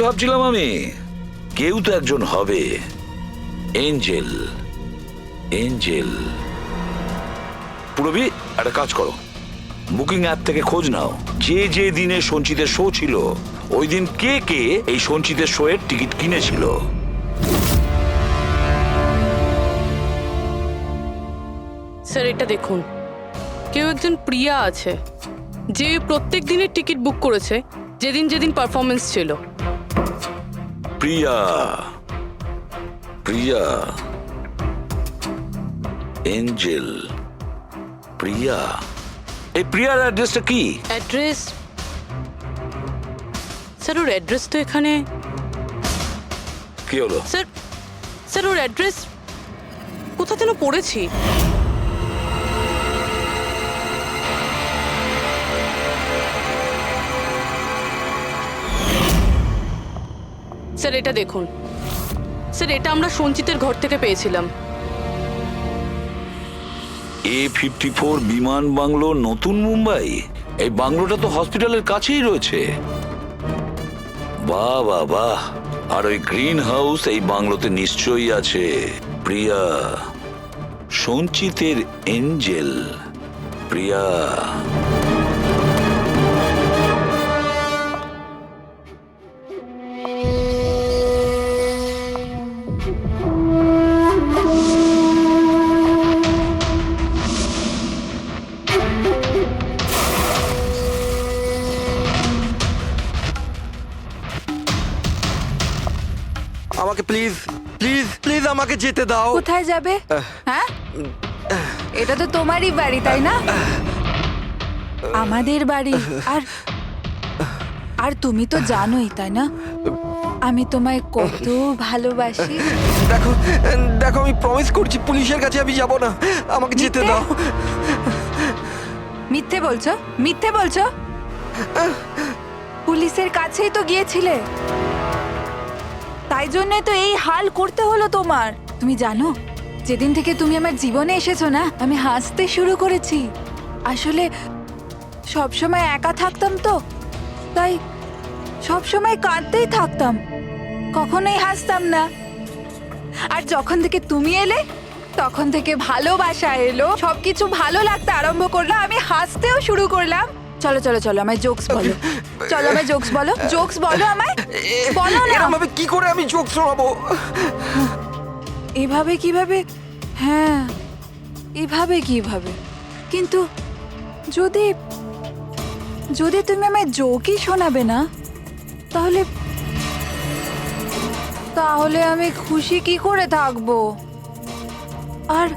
ভাবছিলাম আমি, কেউ তো একজন হবে এঞ্জেল। পুরবি, একটা কাজ করো, বুকিং অ্যাপ থেকে খোঁজ নাও যে দিনে সঞ্চিতের শো ছিল, ওই দিন কে কে এই সঞ্চিতের শো এর টিকিট কিনেছিল। স্যার এটা দেখুন, কেউ একজন প্রিয়া আছে যে প্রত্যেক দিনের টিকিট বুক করেছে যেদিন পারফরমেন্স ছিল। প্রিয়া, এঞ্জেল, প্রিয়া। এই প্রিয়ার অ্যাড্রেসটা কি? অ্যাড্রেস? স্যার, ওর অ্যাড্রেস তো এখানে। কি হলো? স্যার ওর অ্যাড্রেস কোথা যেন পড়েছি। স্যার এটা দেখুন। স্যার, এটা আমরা সঞ্চিতের ঘর থেকে পেয়েছিলাম। A54 বিমান বাংলো, নতুন মুম্বাই। এই বাংলোটা তো হসপিটালের কাছেই রয়েছে। বাহ বাহ বাহ। আর ওই গ্রিন হাউস এই বাংলোতে নিশ্চয়ই আছে। প্রিয়া, সঞ্চিতের এঞ্জেল, প্রিয়া। আমাকে প্লিজ প্লিজ প্লিজ আমাকে যেতে দাও। কোথায় যাবে? হ্যাঁ, এটা তো তোমারই বাড়ি, তাই না? আমাদের বাড়ি। আর তুমি তো জানোই, তাই না, আমি তোমায় কত ভালোবাসি। দেখো দেখো, আমি প্রমিস করছি পুলিশের কাছে আমি যাব না, আমাকে যেতে দাও। মিথ্যে বলছো? পুলিশের কাছেই তো গিয়েছিলে, তাই জন্য তো এই হাল করতে হলো তোমার। তুমি জানো, যেদিন থেকে তুমি আমার জীবনে এসেছো না, আমি হাসতে শুরু করেছি। আসলে সবসময় একা থাকতাম তো, তাই সবসময় কাঁদতেই থাকতাম, কখনোই হাসতাম না। আর যখন থেকে তুমি এলে, তখন থেকে ভালোবাসা এলো, সবকিছু ভালো লাগতে আরম্ভ করলো, আমি হাসতেও শুরু করলাম। চলো চলো চলো, আমায় জোকস বলো, চলো আমায় জোকস বলো, জোকস বলো আমায়, বলো না। এরকম ভাবে কি করে আমি চোখ শোনাবো? এভাবে কিভাবে? হ্যাঁ, এভাবে কিভাবে? কিন্তু যদি যদি তুমি আমায় জোকই শোনাবে না, তাহলে তাহলে আমি খুশি কি করে থাকবো? আর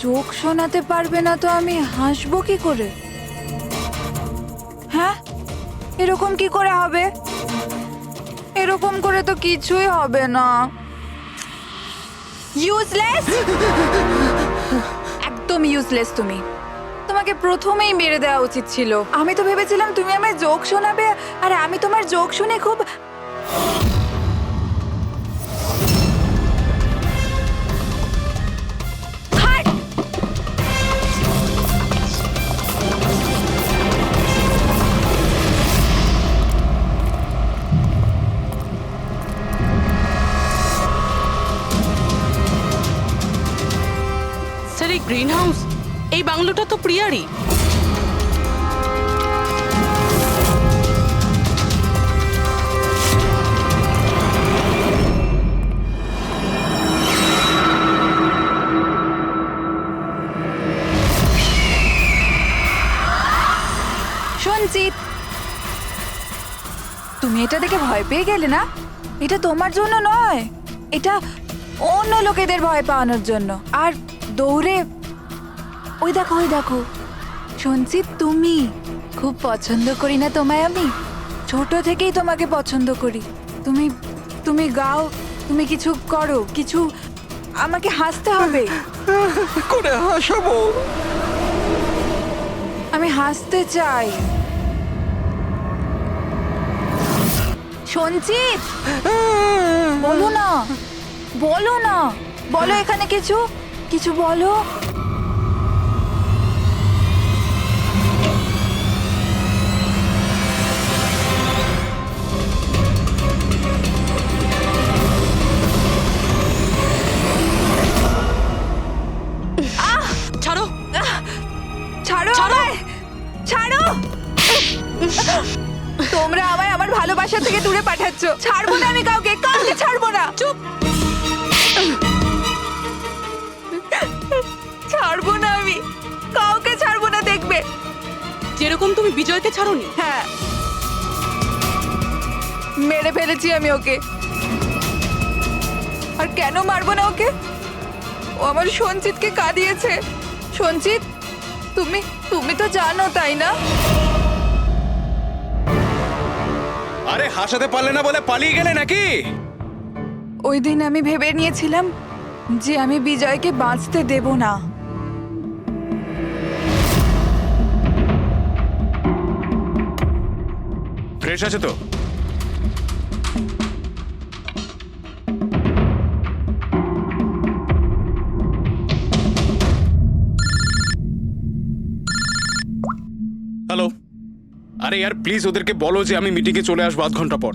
জোক শোনাতে পারবে না তো আমি হাসবো কি করে? হ্যাঁ, এরকম কি করে হবে? এরকম করে তো কিছুই হবে না। ইউজলেস, একদম ইউজলেস তুমি। তোমাকে প্রথমেই মেরে দেওয়া উচিত ছিল। আমি তো ভেবেছিলাম তুমি আমায় জোক শোনাবে, আর আমি তোমার জোক শুনে খুব স্যার, এই গ্রিন হাউস, এই বাংলোটা তো প্রিয়ারই। সঞ্চিত, তুমি এটা দেখে ভয় পেয়ে গেলে না? এটা তোমার জন্য নয়, এটা অন্য লোকেদের ভয় পাওয়ানোর জন্য। আর দৌড়ে ওই দেখো, ওই দেখো সঞ্চিত, তুমি খুব পছন্দ করি না তোমায় আমি? ছোট থেকেই তোমাকে পছন্দ করি। তুমি তুমি গাও, তুমি কিছু করো, কিছু, আমাকে হাসতে হবে। করে হাসাবো? আমি হাসতে চাই। সঞ্চিত, বলো না, বলো না, বলো এখানে কিছু, কিছু বলো। ছাড়ো, ছাড়ো আমায়, ছাড়ো। তোমরা আমায় আমার ভালোবাসা থেকে দূরে পাঠাচ্ছ। ছাড়বো না আমি কাউকে, কাউকে ছাড়বো না। চুপ। ছাড়বো না আমি, কাউকে ছাড়বো না, দেখবে। যেরকম তুমি বিজয়কে ছাড়োনি। হ্যাঁ, মেরে ফেলেছি আমি ওকে। আর কেন মারবো না ওকে? ও আমার সঞ্চিতকে কাঁদিয়েছে। সঞ্চিত, তুমি তুমি তো জানো, তাই না? আরে হাসাতে পারলে না বলে পালিয়ে গেলে নাকি? ওই দিন আমি ভেবে নিয়েছিলাম যে আমি বিজয়কে বাঁচতে দেব না। ফ্রেশ আছে তো? হ্যালো, আরে यार প্লিজ ওদেরকে বলো যে আমি মিটিংয়ে চলে আসবো আধ ঘন্টা পর।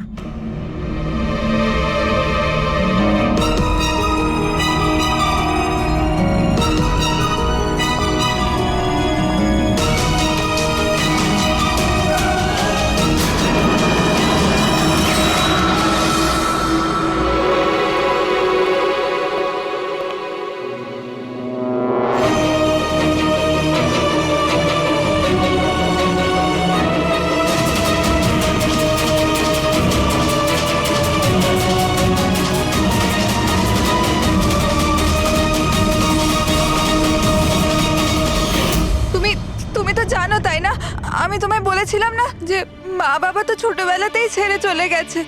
আমি তোমায় বলেছিলাম না যে মা বাবা তো ছোটবেলাতেই ছেড়ে চলে গেছে।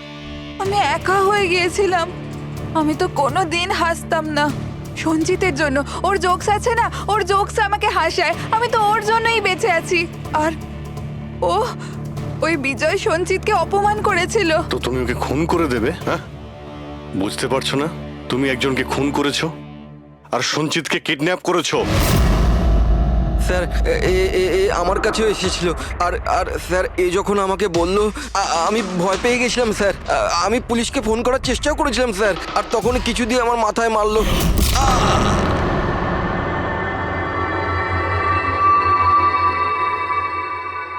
আমি একা হয়ে গিয়েছিলাম। আমি তো কোনো দিন হাসতাম না সঞ্জিতের জন্য। ওর জোকস আছে না, ওর জোকস আমাকে হাসায়। আমি তো ওর জন্যই বেঁচে আছি। আর ও ওই বিজয় সঞ্চিতকে অপমান করেছিল। তো তুমি ওকে খুন করে দেবে? হ্যাঁ, বুঝতে পারছো না? তুমি একজনকে খুন করেছো আর সঞ্চিতকে কিডন্যাপ করেছো। স্যার আমার কাছেও এসেছিল, আর আর স্যার যখন আমাকে বললো আমি ভয় পেয়ে গেছিলাম স্যার। আমি পুলিশকে ফোন করার চেষ্টাও করেছিলাম স্যার, আর তখন কিছু দিয়ে আমার মাথায় মারলো।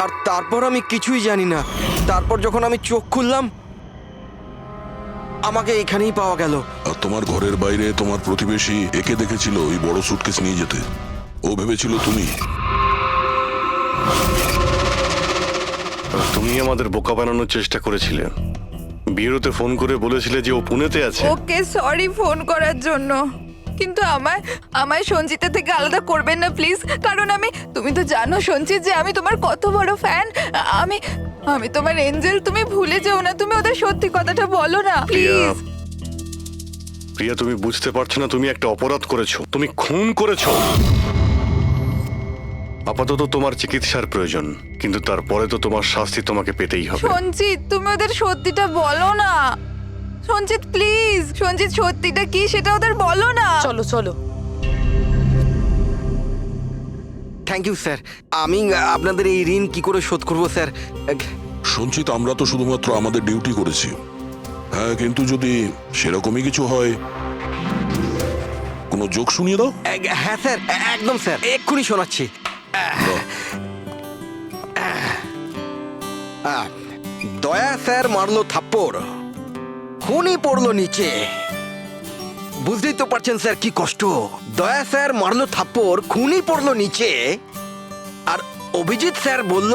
আর তারপর আমি কিছুই জানি না। তারপর যখন আমি চোখ খুললাম আমাকে এখানেই পাওয়া গেল। আর তোমার ঘরের বাইরে তোমার প্রতিবেশী একে দেখেছিল ওই বড় সুটকেস নিয়ে যেতে। ও ভেবেছিল তুমি। তুমি আমাদের বোকা বানানোর চেষ্টা করেছিলে। বিয়েতে ফোন করে বলেছিলে যে ও পুনেতে আছে। ওকে সরি ফোন করার জন্য, কিন্তু আমায় সঞ্চিতা থেকে আলাদা করবেন না প্লিজ। কারণ তুমি তো জানো সঞ্চিত যে আমি তোমার কত বড় ফ্যান। আমি তোমার এঞ্জেল, তুমি ভুলে যেও না। তুমি ওদের সত্যি কথাটা বলো না প্লিজ। প্রিয়া, তুমি বুঝতে পারছো না তুমি একটা অপরাধ করেছো, তুমি খুন করেছো। আপাতত তোমার চিকিৎসার প্রয়োজন, কিন্তু তারপরে তো তোমার শাস্তি তোমাকে পেতেই হবে। সঞ্চিত তুমি ওদের সত্যিটা বলো না। সঞ্চিত প্লিজ, সঞ্চিত সত্যিটা কি সেটা ওদের বলো না। চলো চলো। Thank you sir. আমি আপনাদের এই ঋণ কি করে শোধ করব স্যার? সঞ্চিত, আমরা তো শুধুমাত্র আমাদের ডিউটি করেছি। হ্যাঁ, কিন্তু যদি সেরকমই কিছু হয়, কোনো জোক শুনিয়ে দাও। হ্যাঁ স্যার, একদম স্যার, এক্ষুনি শোনাচ্ছি। দয়া স্যার মারলো থাপ্পড়, খুনি পড়লো নিচে। বুঝতেই তো পারছেন স্যার কি কষ্ট। দয়া স্যার মারলো থাপ্পড়, খুনি পড়লো নিচে, আর অভিজিৎ স্যার বলল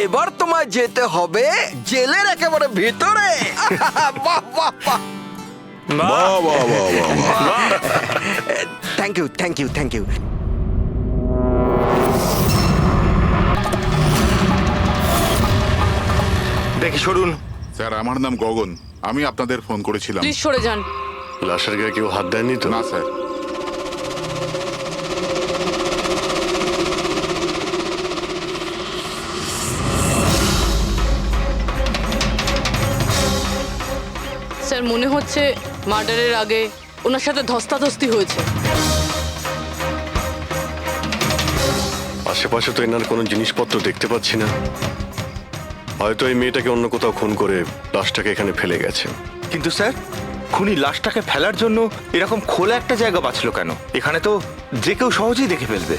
এবার তোমায় যেতে হবে জেলের একেবারে ভিতরে। বাহ বাহ বাহ, বাহ বাহ বাহ বাহ। Thank you thank you thank you. দেখি সরুন। স্যার আমার নাম গগন, আমি আপনাদের ফোন করেছিলাম। প্লিজ সরে যান। লাশের গায়ে কেউ হাত দেয়নি তো? না স্যার। স্যার মনে হচ্ছে মার্ডারের আগে ওনার সাথে ধস্তাধস্তি হয়েছে। আশেপাশে তো এনার কোনো জিনিসপত্র দেখতে পাচ্ছি না। হয়তো এই মেয়েটাকে অন্য কোথাও খুন করে লাশটাকে এখানে ফেলে গেছে। কিন্তু স্যার, খুনি লাশটাকে ফেলার জন্য এরকম খোলা একটা জায়গা বাঁচলো কেন? এখানে তো যে কেউ সহজেই দেখে ফেলবে।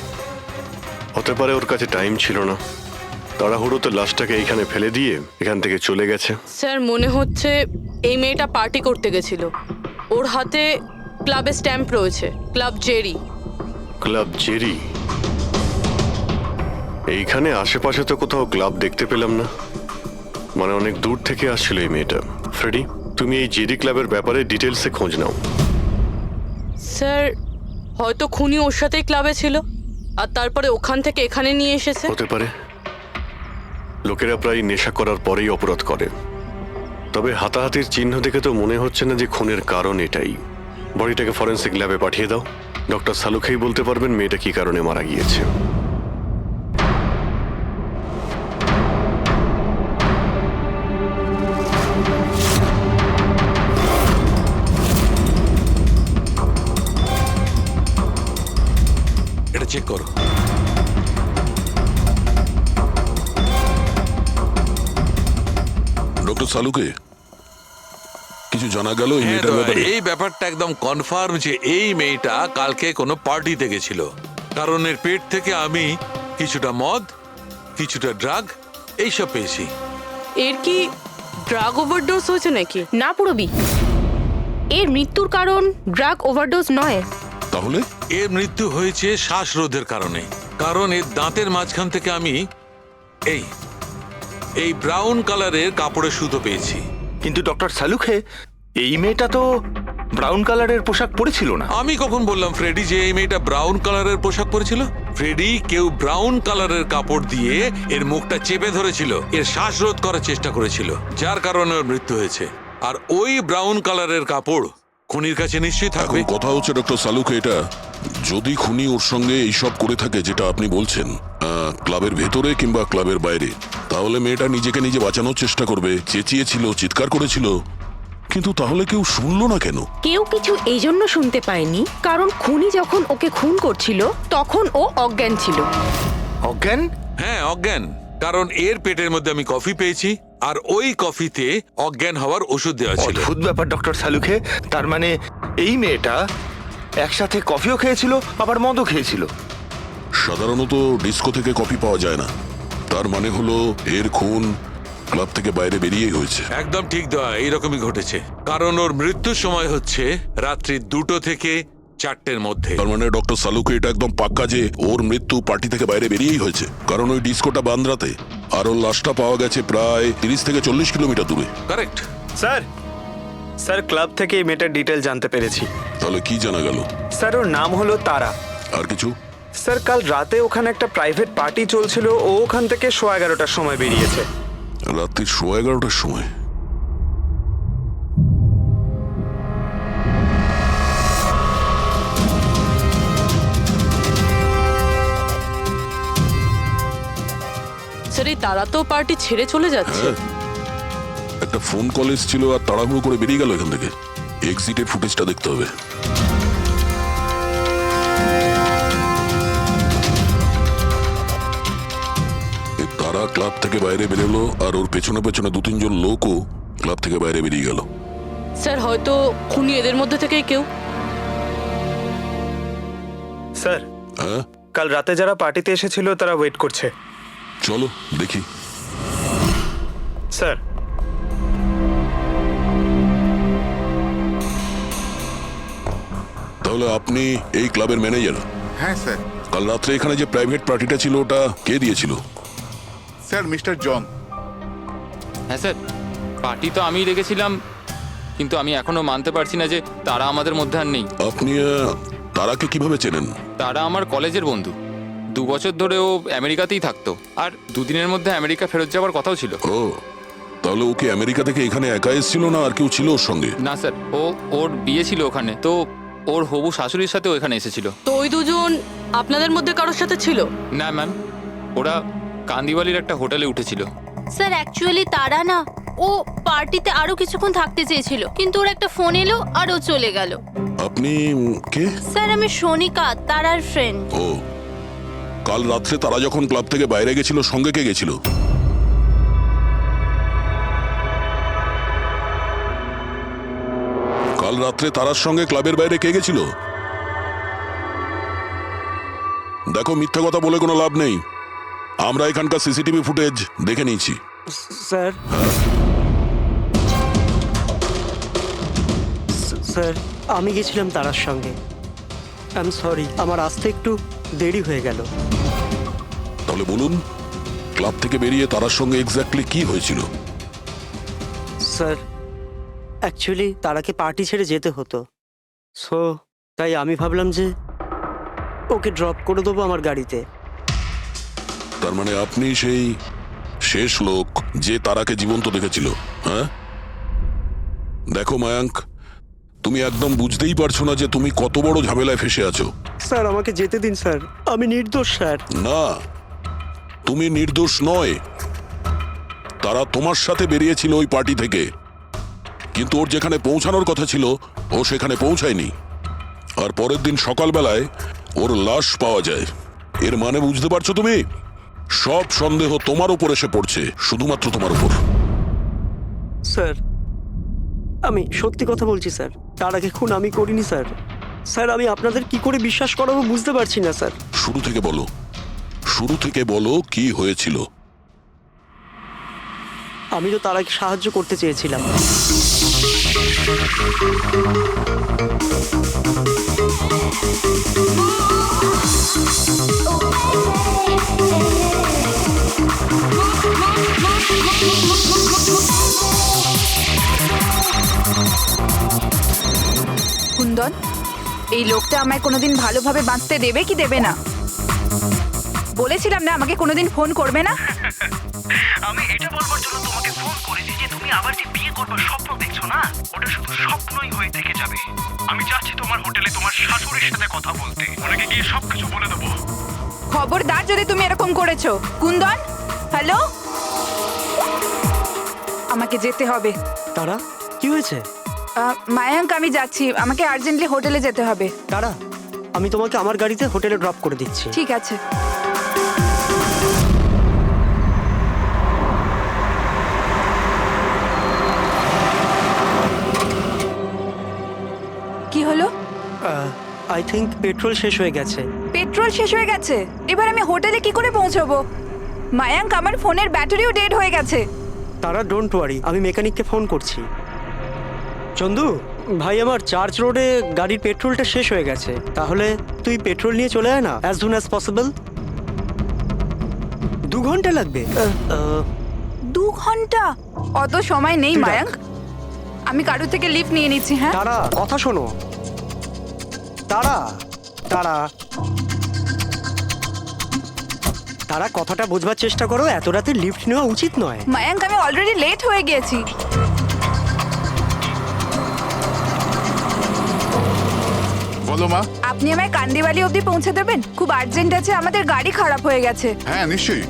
হতে পারে ওর কাছে টাইম ছিল না, তাড়াহুড়োতে লাশটাকে এইখানে ফেলে দিয়ে এখান থেকে চলে গেছে। স্যার মনে হচ্ছে এই মেয়েটা পার্টি করতে গেছিল। ওর হাতে ক্লাবের স্ট্যাম্প রয়েছে, ক্লাব জেরি। Club Jerry? এইখানে আশেপাশে তো কোথাও ক্লাব দেখতে পেলাম না। মানে অনেক দূর থেকে আসছিল এই মেয়েটা। ফ্রেডি, তুমি এই জেরি ক্লাবের ব্যাপারে ডিটেলসে খোঁজ নাও। স্যার হয়তো খুনি ওর সাথেই ক্লাবে ছিল, আর তারপরে ওখান থেকে এখানে নিয়ে এসেছে। হতে পারে। লোকেরা প্রায় নেশা করার পরেই অপরাধ করে। তবে হাতাহাতির চিহ্ন দেখে তো মনে হচ্ছে না যে খুনের কারণ এটাই। বডিটাকে ফরেন্সিক ল্যাবে পাঠিয়ে দাও। ডক্টর সালুখেই বলতে পারবেন মেয়েটা কি কারণে মারা গিয়েছে। এটা চেক করো। ডক্টর সালুকে, কিছু জানা গেল এই মেয়েটার ব্যাপারে? এই ব্যাপারটা একদম কনফার্ম যে এই মেয়েটা কালকে কোনো পার্টিতে গেছিল। কারণ এর পেট থেকে আমি কিছুটা মদ, কিছুটা ড্রাগ এইসব পেয়েছি। এর কি ড্রাগ ওভারডোজ হয়েছে নাকি? না পুরবি, এর মৃত্যুর কারণ ড্রাগ ওভারডোজ নয়। তাহলে এর মৃত্যু হয়েছে শ্বাসরোধের কারণে। কারণ এর দাঁতের মাঝখান থেকে আমি এই ব্রাউন কালারের কাপড়ের সুতো পেয়েছি। কিন্তু ডক্টর সালুখে, এই মেয়েটা তো ব্রাউন কালারের পোশাক পরেছিল না। আমি কখন বললাম ফ্রেডি যে এই মেয়েটা ব্রাউন কালারের পোশাক পরেছিল? ফ্রেডি, কেউ ব্রাউন কালারের কাপড় দিয়ে এর মুখটা চেপে ধরেছিল, এর শ্বাসরোধ করার চেষ্টা করেছিল, যার কারণে ওর মৃত্যু হয়েছে। আর ওই ব্রাউন কালারের কাপড় খুনির কাছে নিশ্চয়ই এখন থাকবে। কথা হচ্ছে ডক্টর সালুকে এটা, যদি খুনি ওর সঙ্গে এইসব করে থাকে যেটা আপনি বলছেন, ক্লাবের ভেতরে কিংবা ক্লাবের বাইরে, তাহলে মেয়েটা নিজেকে নিজে বাঁচানোর চেষ্টা করবে, চেঁচিয়েছিল, চিৎকার করেছিল, কিন্তু তাহলে কেউ শুনলো না কেন? কেউ কিছু এই জন্য শুনতে পায়নি কারণ খুনি যখন ওকে খুন করছিল তখন ও অজ্ঞান ছিল। অজ্ঞান? হ্যাঁ, অজ্ঞান। কারণ এর পেটের মধ্যে আমি কফি পেয়েছি, আর ওই কফিতে অজ্ঞান হওয়ার ওষুধ দেওয়া ছিল। অদ্ভুত ব্যাপার ডক্টর সালুকে। তার মানে এই মেয়েটা একসাথে কফিও খেয়েছিল আবার মদও খেয়েছিল। সাধারণত ডিস্কো থেকে কফি পাওয়া যায় না, তার মানে হলো এর খুন ক্লাব থেকে বাইরে বেরিয়েই হয়েছে। একদম ঠিক দেওয়া, এইরকমই ঘটেছে। কারণ ওর মৃত্যুর সময় হচ্ছে রাত্রি 2টো থেকে 4টের মধ্যে। তার মানে ডক্টর সালুকে এটা একদম পাক্কা যে ওর মৃত্যু পার্টি থেকে বাইরে বেরিয়েই হয়েছে, কারণ ওই ডিস্কোটা বান্দ্রাতে, আর ওর লাশটা পাওয়া গেছে প্রায় 30 থেকে 40 কিলোমিটার দূরে। কারেক্ট স্যার ক্লাব থেকে এই মেয়েটার ডিটেল জানতে পেরেছি। তাহলে কি জানা গেল? স্যার ওর নাম হলো তারা। আর কিছু? স্যার কাল রাতে ওখানে একটা প্রাইভেট পার্টি চলছিল, ও ওখান থেকে 11:15টার সময় বেরিয়েছে। রাত্রি 11:15টার সময়? স্যার এই তারা তো পার্টি ছেড়ে চলে যাচ্ছে। একটা ফোন কল এসেছিল আর তাড়াহুড়ো করে বেরিয়ে গেল এখান থেকে। এক্সিটের ফুটেজটা দেখতে হবে। তারা ক্লাব থেকে বাইরে বেরোলো আর ওর পেছনে পেছনে 2-3 জন লোকও ক্লাব থেকে বাইরে বেরিয়ে গেল। স্যার হয়তো খুনি এদের মধ্যে থেকেই কেউ। স্যার কাল রাতে যারা পার্টিতে এসেছিল তারা ওয়েট করছে। চলো দেখি। স্যার তাহলে আপনি এই ক্লাবের ম্যানেজার? হ্যাঁ স্যার। কাল রাত্রে এখানে যে প্রাইভেট পার্টিটা ছিল ওটা কে দিয়েছিল? Sir mister John. হ্যাঁ স্যার, পার্টি তো আমিই রেখেছিলাম, কিন্তু আমি এখনো মানতে পারছি না যে তারা আমাদের মধ্যে আর নেই। আপনি তারাকে কিভাবে চেনেন? তারা আমার কলেজের বন্ধু। 2 বছর ধরে ও আমেরিকাতেই থাকতো, আর 2 দিনের মধ্যে আমেরিকা ফেরত যাওয়ার কথাও ছিল। ও, তাহলে ওকে আমেরিকা থেকে এখানে একা এসেছিল না আর কেউ ছিল ওর সঙ্গে? না স্যার, ওর বিয়ে ছিল ওখানে, তো ওর হবু শাশুড়ির সাথে ওখানে এসেছিল। তো ওই দুজন আপনাদের মধ্যে কারোর সাথে ছিল? না ম্যাম, ওরা কান্দিওয়ালির একটা হোটেলে উঠেছিল। স্যার অ্যাকচুয়ালি তারা না, ও পার্টিতে আরো কিছুক্ষণ থাকতে চেয়েছিল, কিন্তু ওর একটা ফোন এলো আর ও চলে গেল। আপনি কে? স্যার আমি সোনিকা, তারার ফ্রেন্ড। ও, কাল রাত্রে তারা যখন ক্লাব থেকে বাইরে গেছিল সঙ্গে কে গেছিল? কাল রাত্রে তারার সঙ্গে ক্লাবের বাইরে কে গেছিল? দেখো, মিথ্যা কথা বলে কোনো লাভ নেই। আমরা এখানকার সিসিটিভি ফুটেজ দেখে নিয়েছি। স্যার স্যার আমি গেছিলাম তারার সঙ্গে। আই এম সরি, আমার আসতে একটু দেরি হয়ে গেল। তাহলে বলুন, ক্লাব থেকে বেরিয়ে তারার সঙ্গে এক্স্যাক্টলি কি হয়েছিল? স্যার অ্যাকচুয়ালি তারাকে পার্টি ছেড়ে যেতে হতো, সো তাই আমি ভাবলাম যে ওকে ড্রপ করে দেবো আমার গাড়িতে। তার মানে আপনি সেই শেষ লোক যে তারাকে জীবন্ত দেখেছিল? হ্যাঁ, দেখো মায়াঙ্ক, তুমি একদম বুঝতেই পারছো না যে তুমি কত বড় ঝামেলায় ফেসে আছো। স্যার আমাকে যেতে দিন স্যার, আমি নির্দোষ স্যার। না, তুমি নির্দোষ নয়। তারা তোমার সাথে বেরিয়েছিল ওই পার্টি থেকে, কিন্তু ওর যেখানে পৌঁছানোর কথা ছিল ও সেখানে পৌঁছায়নি, আর পরের দিন সকালবেলায় ওর লাশ পাওয়া যায়। এর মানে বুঝতে পারছো তুমি? সব সন্দেহ তোমার উপর এসে পড়ছে, শুধুমাত্র তোমার উপর। স্যার আমি সত্যি কথা বলছি স্যার, তার আগে খুন আমি করিনি স্যার। স্যার আমি আপনাদের কি করে বিশ্বাস করাবো বুঝতে পারছি না স্যার। শুরু থেকে বলো, শুরু থেকে বলো কি হয়েছিল। আমি তো তারাকে সাহায্য করতে চেয়েছিলাম। কুন্দন, এই লোকটা আমায় কোনোদিন ভালোভাবে বাঁচতে দেবে কি দেবে না? বলেছিলাম না আমাকে কোনোদিন ফোন করবে না। আমি এটা বলবার জন্য তোমাকে ফোন করেছি যে তুমি আবার যে বিয়ে করবার স্বপ্ন দেখছো না, ওটা শুধু স্বপ্নই হয়ে থেকে যাবে। আমি যাচ্ছি তোমার হোটেলে তোমার শাশুড়ির সাথে কথা বলতে, ওনাকে গিয়ে সবকিছু বলে দেবো। খবরদার যদি তুমি এরকম করেছো। কুন্দন, হ্যালো, আমাকে যেতে হবে। তারা কি হয়েছে? মায়াঙ্ক, আমি যাচ্ছি, আমাকে আর্জেন্টলি হোটেলে যেতে হবে। তারা, আমি তোমাকে আমার গাড়িতে হোটেলে ড্রপ করে দিচ্ছি। ঠিক আছে। কি হলো? আই থিঙ্ক পেট্রোল শেষ হয়ে গেছে। পেট্রোল শেষ হয়ে গেছে? এবার আমি হোটেলে কি করে পৌঁছবো? মায়াঙ্ক, আমার ফোনের ব্যাটারিও ডেড হয়ে গেছে। তারা, ডোন্ট ওয়ারি, আমি মেকানিককে ফোন করছি। চন্দু ভাই, আমার চার্চ রোডে গাড়ির পেট্রোলটা শেষ হয়ে গেছে। তাহলে তুই পেট্রোল নিয়ে চলে আয় না, অ্যাজ সুন অ্যাজ পসিবল। 2 ঘন্টা লাগবে। 2 ঘন্টা? অত সময় নেই মায়াঙ্ক, আমি কারোর থেকে লিফট নিয়ে নিচ্ছি। হ্যাঁ তারা, কথা শোনো। তারা তারা তারা কথাটা বোঝবার চেষ্টা করো, এত রাতে লিফট নেওয়া উচিত নয়। মায়াঙ্ক, আমি অলরেডি লেট হয়ে গিয়েছি। বলো মা। আপনি আমায় কান্দিবালি অবধি পৌঁছে দেবেন? খুব আর্জেন্ট আছে, আমাদের গাড়ি খারাপ হয়ে গেছে। হ্যাঁ নিশ্চয়ই,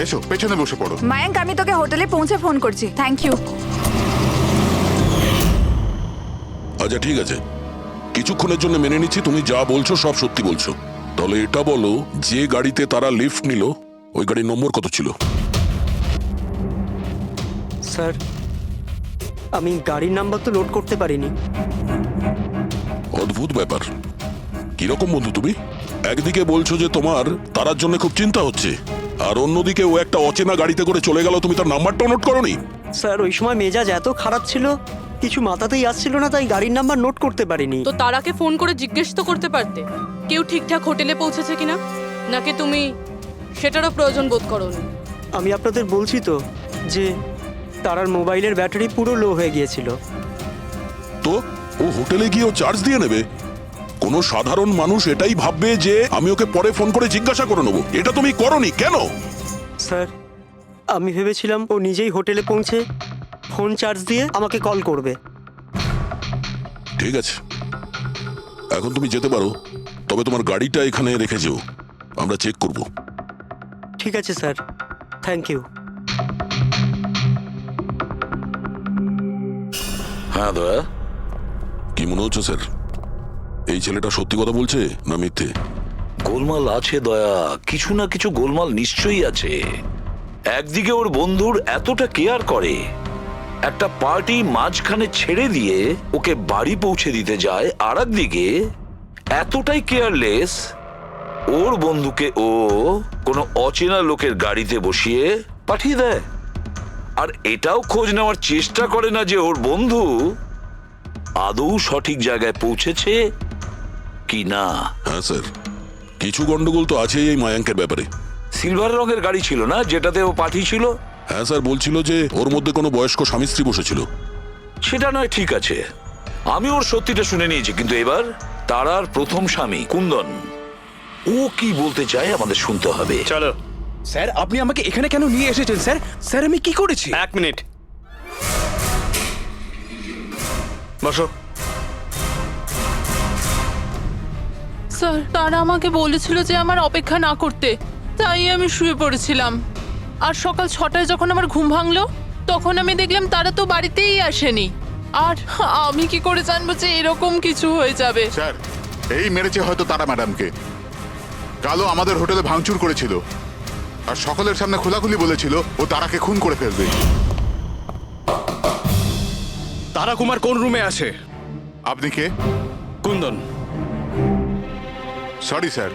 এসো পেছনে বসে পড়ো। মায়াঙ্ক, আমি তোকে হোটেলে পৌঁছে ফোন করছি। Thank you. আচ্ছা ঠিক আছে, কিছুক্ষণের জন্য মেনে নিচ্ছি তুমি যা বলছো সব সত্যি বলছো। তাহলে এটা বলো, যে গাড়িতে তারা লিফট নিল ওই গাড়ির নম্বর কত ছিল? স্যার, আমি গাড়ির নাম্বার তো লোড করতে পারিনি। অদ্ভুত ব্যাপার। কিরকম বন্ধু তুমি? একদিকে বলছো যে তোমার তারার জন্য খুব চিন্তা হচ্ছে, আর অন্যদিকে ও একটা অচেনা গাড়িতে করে চলে গেল, তুমি তার নাম্বারটা নোট করোনি? স্যার, ওই সময় মেজাজ এত খারাপ ছিল, কিছু মাথাতেই আসছিল না, তাই গাড়ির নাম্বার নোট করতে পারিনি। তো তারাকে ফোন করে জিজ্ঞেস তো করতে পারতে কেউ ঠিকঠাক হোটেলে পৌঁছেছে কিনা, নাকি তুমি সেটারও প্রয়োজন বোধ করোনি? আমি আপনাদের বলছি তো যে তারার মোবাইলের ব্যাটারি পুরো লো হয়ে গিয়েছিল। তো ও হোটেলে গিয়েও চার্জ দিয়ে নেবে? কোনো সাধারণ মানুষ এটাই ভাববে যে আমি ওকে পরে ফোন করে জিজ্ঞাসা করে নেবো। এটা তুমি করোনি কেন? স্যার, আমি ভেবেছিলাম ও নিজেই হোটেলে পৌঁছে ফোন চার্জ দিয়ে আমাকে কল করবে। ঠিক আছে, এখন তুমি যেতে পারো, তবে তোমার গাড়িটা এখানে রেখে যেও, আমরা চেক করব। ঠিক আছে স্যার, থ্যাংক ইউ। হ্যাঁ দয়া। কি মনে হচ্ছে স্যার, এই ছেলেটা সত্যি কথা বলছে না মিথ্যে? গোলমাল আছে দয়া, কিছু না কিছু গোলমাল নিশ্চয়ই আছে। একদিকে ওর বন্ধুর এতটা কেয়ার করে, একটা পার্টি মাঝখানে ছেড়ে দিয়ে ওকে বাড়ি পৌঁছে দিতে যায়, আর একদিকে এতটাই কেয়ারলেস ওর বন্ধুকে ও কোনো অচেনা লোকের গাড়িতে বসিয়ে পাঠিয়ে দেয়, আর এটাও খোঁজ নেওয়ার চেষ্টা করে না যে ওর বন্ধু আদৌ সঠিক জায়গায় পৌঁছেছে কি না। হ্যাঁ স্যার, কিছু গন্ডগোল তো আছেই এই মায়াঙ্কের ব্যাপারে। সিলভার রঙের গাড়ি ছিল না যেটাতে ও পাঠিয়েছিল? হ্যাঁ স্যার, বলছিল যে ওর মধ্যে কোনো বয়স্ক স্বামী স্ত্রী বসেছিল। সেটা নয়, ঠিক আছে, আমি ওর সত্যিটা শুনে নিয়েছি, কিন্তু এবার তারার প্রথম স্বামী কুন্দন, ও কি বলতে চায় আমাদের শুনতে হবে। চলো স্যার, আপনি আমাকে এখানে কেন নিয়ে এসেছেন স্যার? স্যার, আমি কি করেছি? 1 মিনিট বসো। স্যার, তারা আমাকে বলেছিল যে আমার অপেক্ষা না করতে, তাই আমি শুয়ে পড়েছিলাম। আর সকাল 6টায় যখন আমার ঘুম ভাঙলো, তখন আমি দেখলাম তারা তো বাড়িতেই আসেনি। আর আমি কি করে জানবো যে এরকম কিছু হয়ে যাবে? স্যার, এই মেরেছে হয়তো তারা ম্যাডামকে। কালো আমাদের হোটেলে ভাঙচুর করেছিল, আর সকলের সামনে খোলাখুলি বলেছিল ও তারাকে খুন করে ফেলবে। তারা কুমার কোন রুমে আছে? আপনি কে? কুন্দন। সরি স্যার,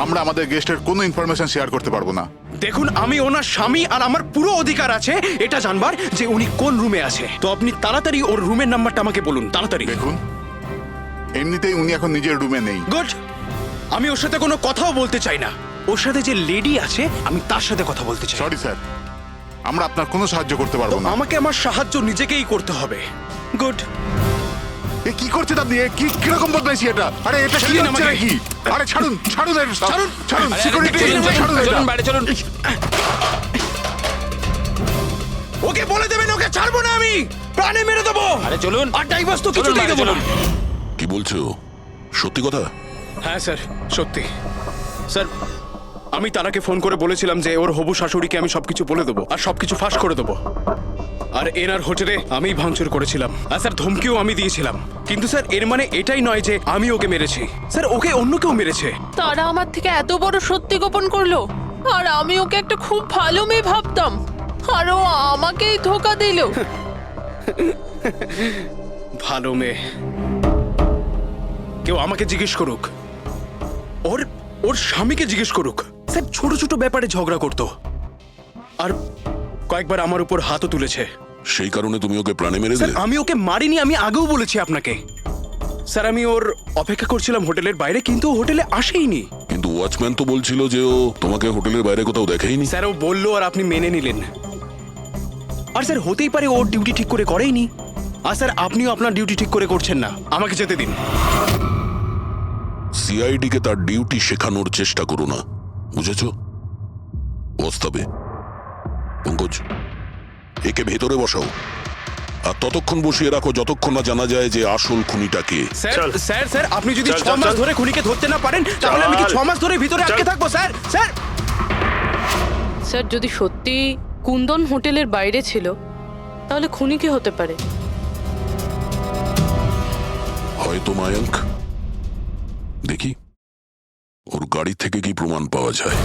আমরা আমাদের গেস্টের কোনো ইনফরমেশন শেয়ার করতে পারবো না। দেখুন, আমি ওনার স্বামী, আর আমার পুরো অধিকার আছে এটা জানবার যে উনি কোন রুমে আছে। তো আপনি তাড়াতাড়ি ওর রুমের নাম্বারটা আমাকে বলুন, তাড়াতাড়ি। দেখুন, এমনিতেই উনি এখন নিজের রুমে নেই। গুড, আমি ওর সাথে কোনো কথাও বলতে চাই না। ওর সাথে যে লেডি আছে আমি তার সাথে কথা বলতে চাই। সরি স্যার, আমরা আপনার কোনো সাহায্য করতে পারবো না। আমাকে আমার সাহায্য নিজেকেই করতে হবে। গুড। এ কি করছেন আপনি? এ কি কিরকম বদমাইশি এটা? আরে এটা কি ছেড়ে দিন হচ্ছে আমাকে। নাকি? আরে ছাড়ুন ছাড়ুন এটা, ছাড়ুন ছাড়ুন আরে, আরে, সিকিউরিটি ছাড়ুন এটা। চলুন বাইরে চলুন। ওকে বলে দেবেন ওকে ছাড়বো না আমি, প্রাণে মেরে দেবো। আরে চলুন। আর ডাইভার্স তো চলুন কিছুতেই বাইরে দেবো না। চলুন। কি বলছো? সত্যি কথা? হ্যাঁ স্যার, সত্যি স্যার। আমি তারাকে ফোন করে বলেছিলাম যে ওর হবু শাশুড়িকে আমি সবকিছু বলে দেবো আর সবকিছু ফাঁস করে দেবো। আর এনার হোটেলে আমি ভাঙচুর করেছিলাম আর স্যার ধমকিও আমি দিয়েছিলাম। কিন্তু স্যার এর মানে এটাই নয় যে আমি ওকে মেরেছি, স্যার ওকে অন্য কেউ মেরেছে। তারা আমার থেকে এত বড় সত্যি গোপন করলো, আর আমি ওকে একটা খুব ভালো মেয়ে ভাবতাম, আর ও আমাকেই ধোকা দিল। ভালো মেয়ে? কেউ আমাকে জিজ্ঞেস করুক, ওর ওর স্বামীকে জিজ্ঞেস করুক। স্যার ছোট ছোট ব্যাপারে ঝগড়া করতো আর কয়েকবার আমার উপর হাতও তুলেছে। সেই কারণে তুমি ওকে প্রাণে মেরে স্যার দিলে? আমি ওকে মারিনি, আমি আগেও বলেছি আপনাকে। স্যার আমি ওর অপেক্ষা করছিলাম হোটেলের বাইরে, কিন্তু ও হোটেলে আসেইনি। কিন্তু ওয়াচম্যান তো বলছিল যে ও তোমাকে হোটেলের বাইরে কোথাও দেখেইনি। স্যার ও বললো আর আপনি মেনে নিলেন। আর স্যার হতেই পারে ওর ডিউটি ঠিক করে করেইনি। আর স্যার আপনিও আপনার ডিউটি ঠিক করে করছেন না, আমাকে যেতে দিন। সিআইডি কে তার ডিউটি শেখানোর চেষ্টা করো না, বুঝেছো? বস্তাবে। পঙ্কজ, একে ভেতরে বসাও আর ততক্ষণ বসিয়ে রাখো যতক্ষণ না জানা যায় যে আসল খুনিটা কে। স্যার স্যার স্যার আপনি যদি চল, 6 চল, মাস চল। ধরে খুনিকে ধরতে না পারেন তাহলে আমি কি 6 মাস ধরে ভিতরে আটকে থাকবো স্যার? স্যার স্যার যদি সত্যি কুন্দন হোটেলের বাইরে ছিল তাহলে খুনি কে হতে পারে? হয়তো মায়াঙ্ক। দেখি ওর গাড়ি থেকে কি প্রমাণ পাওয়া যায়।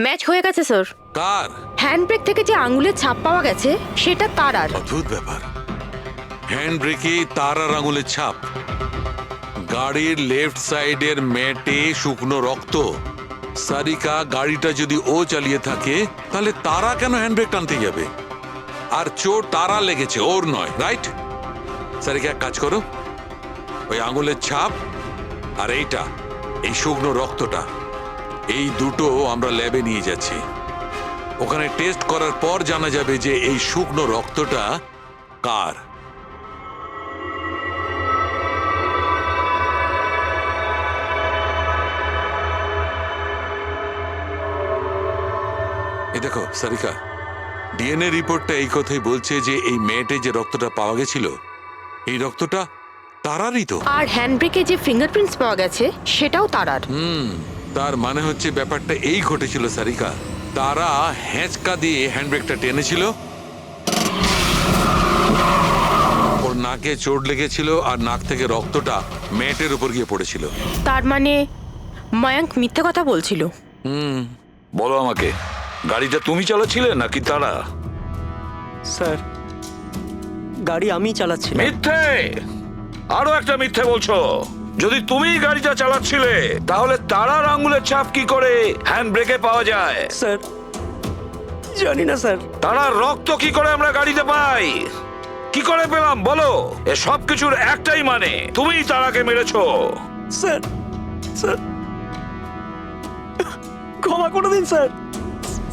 ম্যাচ হয়ে গেছে স্যার। কার? হ্যান্ডব্রেক থেকে যে আঙুলের ছাপ পাওয়া গেছে সেটা তারার। অদ্ভুত ব্যাপার। হ্যান্ড ব্রেকে তারার আঙুলের ছাপ, গাড়ির লেফট সাইডের ম্যাটে শুকনো রক্ত। সারিকা গাড়িটা যদি ও চালিয়ে থাকে তাহলে তারা কেন হ্যান্ড ব্রেক টানতে যাবে? আর চোট তারা লেগেছে, ওর নয়, রাইট? সারিকা এক কাজ করো, ওই আঙুলের ছাপ আর এইটা, এই শুকনো রক্তটা, এই দুটো আমরা ল্যাবে নিয়ে যাচ্ছি। ওখানে টেস্ট করার পর জানা যাবে যে এই শুকনো রক্তটা কার। এই দেখো সারিকা, ডিএনএ রিপোর্টটা এই কথাই বলছে যে এই মেয়েটে যে রক্তটা পাওয়া গেছিল এই রক্তটা তারারই তো। আর হ্যান্ডব্রেকে যে ফিঙ্গারপ্রিন্টস পাওয়া গেছে সেটাও তারার। তার মানে হচ্ছে ব্যাপারটা এই ঘটেছিল সারিকা, তারা হ্যাঁচকা দিয়ে হ্যান্ডব্রেকটা টেনেছিল, ওর নাকে চোট লেগেছিল আর নাক থেকে রক্তটা ম্যাটের উপর গিয়ে পড়েছিল। তার মানে মায়াঙ্ক মিথ্যে কথা বলছিল। বলো আমাকে, গাড়িটা তুমি চালাচ্ছিলে নাকি তারা? স্যার গাড়ি আমি চালাচ্ছিলাম। মিথ্যে, আরো একটা মিথ্যে বলছো। যদি তুমি গাড়িটা চালাচ্ছিলে তাহলে তারার আঙ্গুলের ছাপ কি করে হ্যান্ড ব্রেকে পাওয়া যায়? স্যার জানি না স্যার। তারার রক্ত কি করে আমরা গাড়িতে পাই? কি করে পেলাম বলো? এ সব কিছুর একটাই মানে, তুমিই তারাকে মেরেছো। স্যার স্যার ক্ষমা করে দিন স্যার।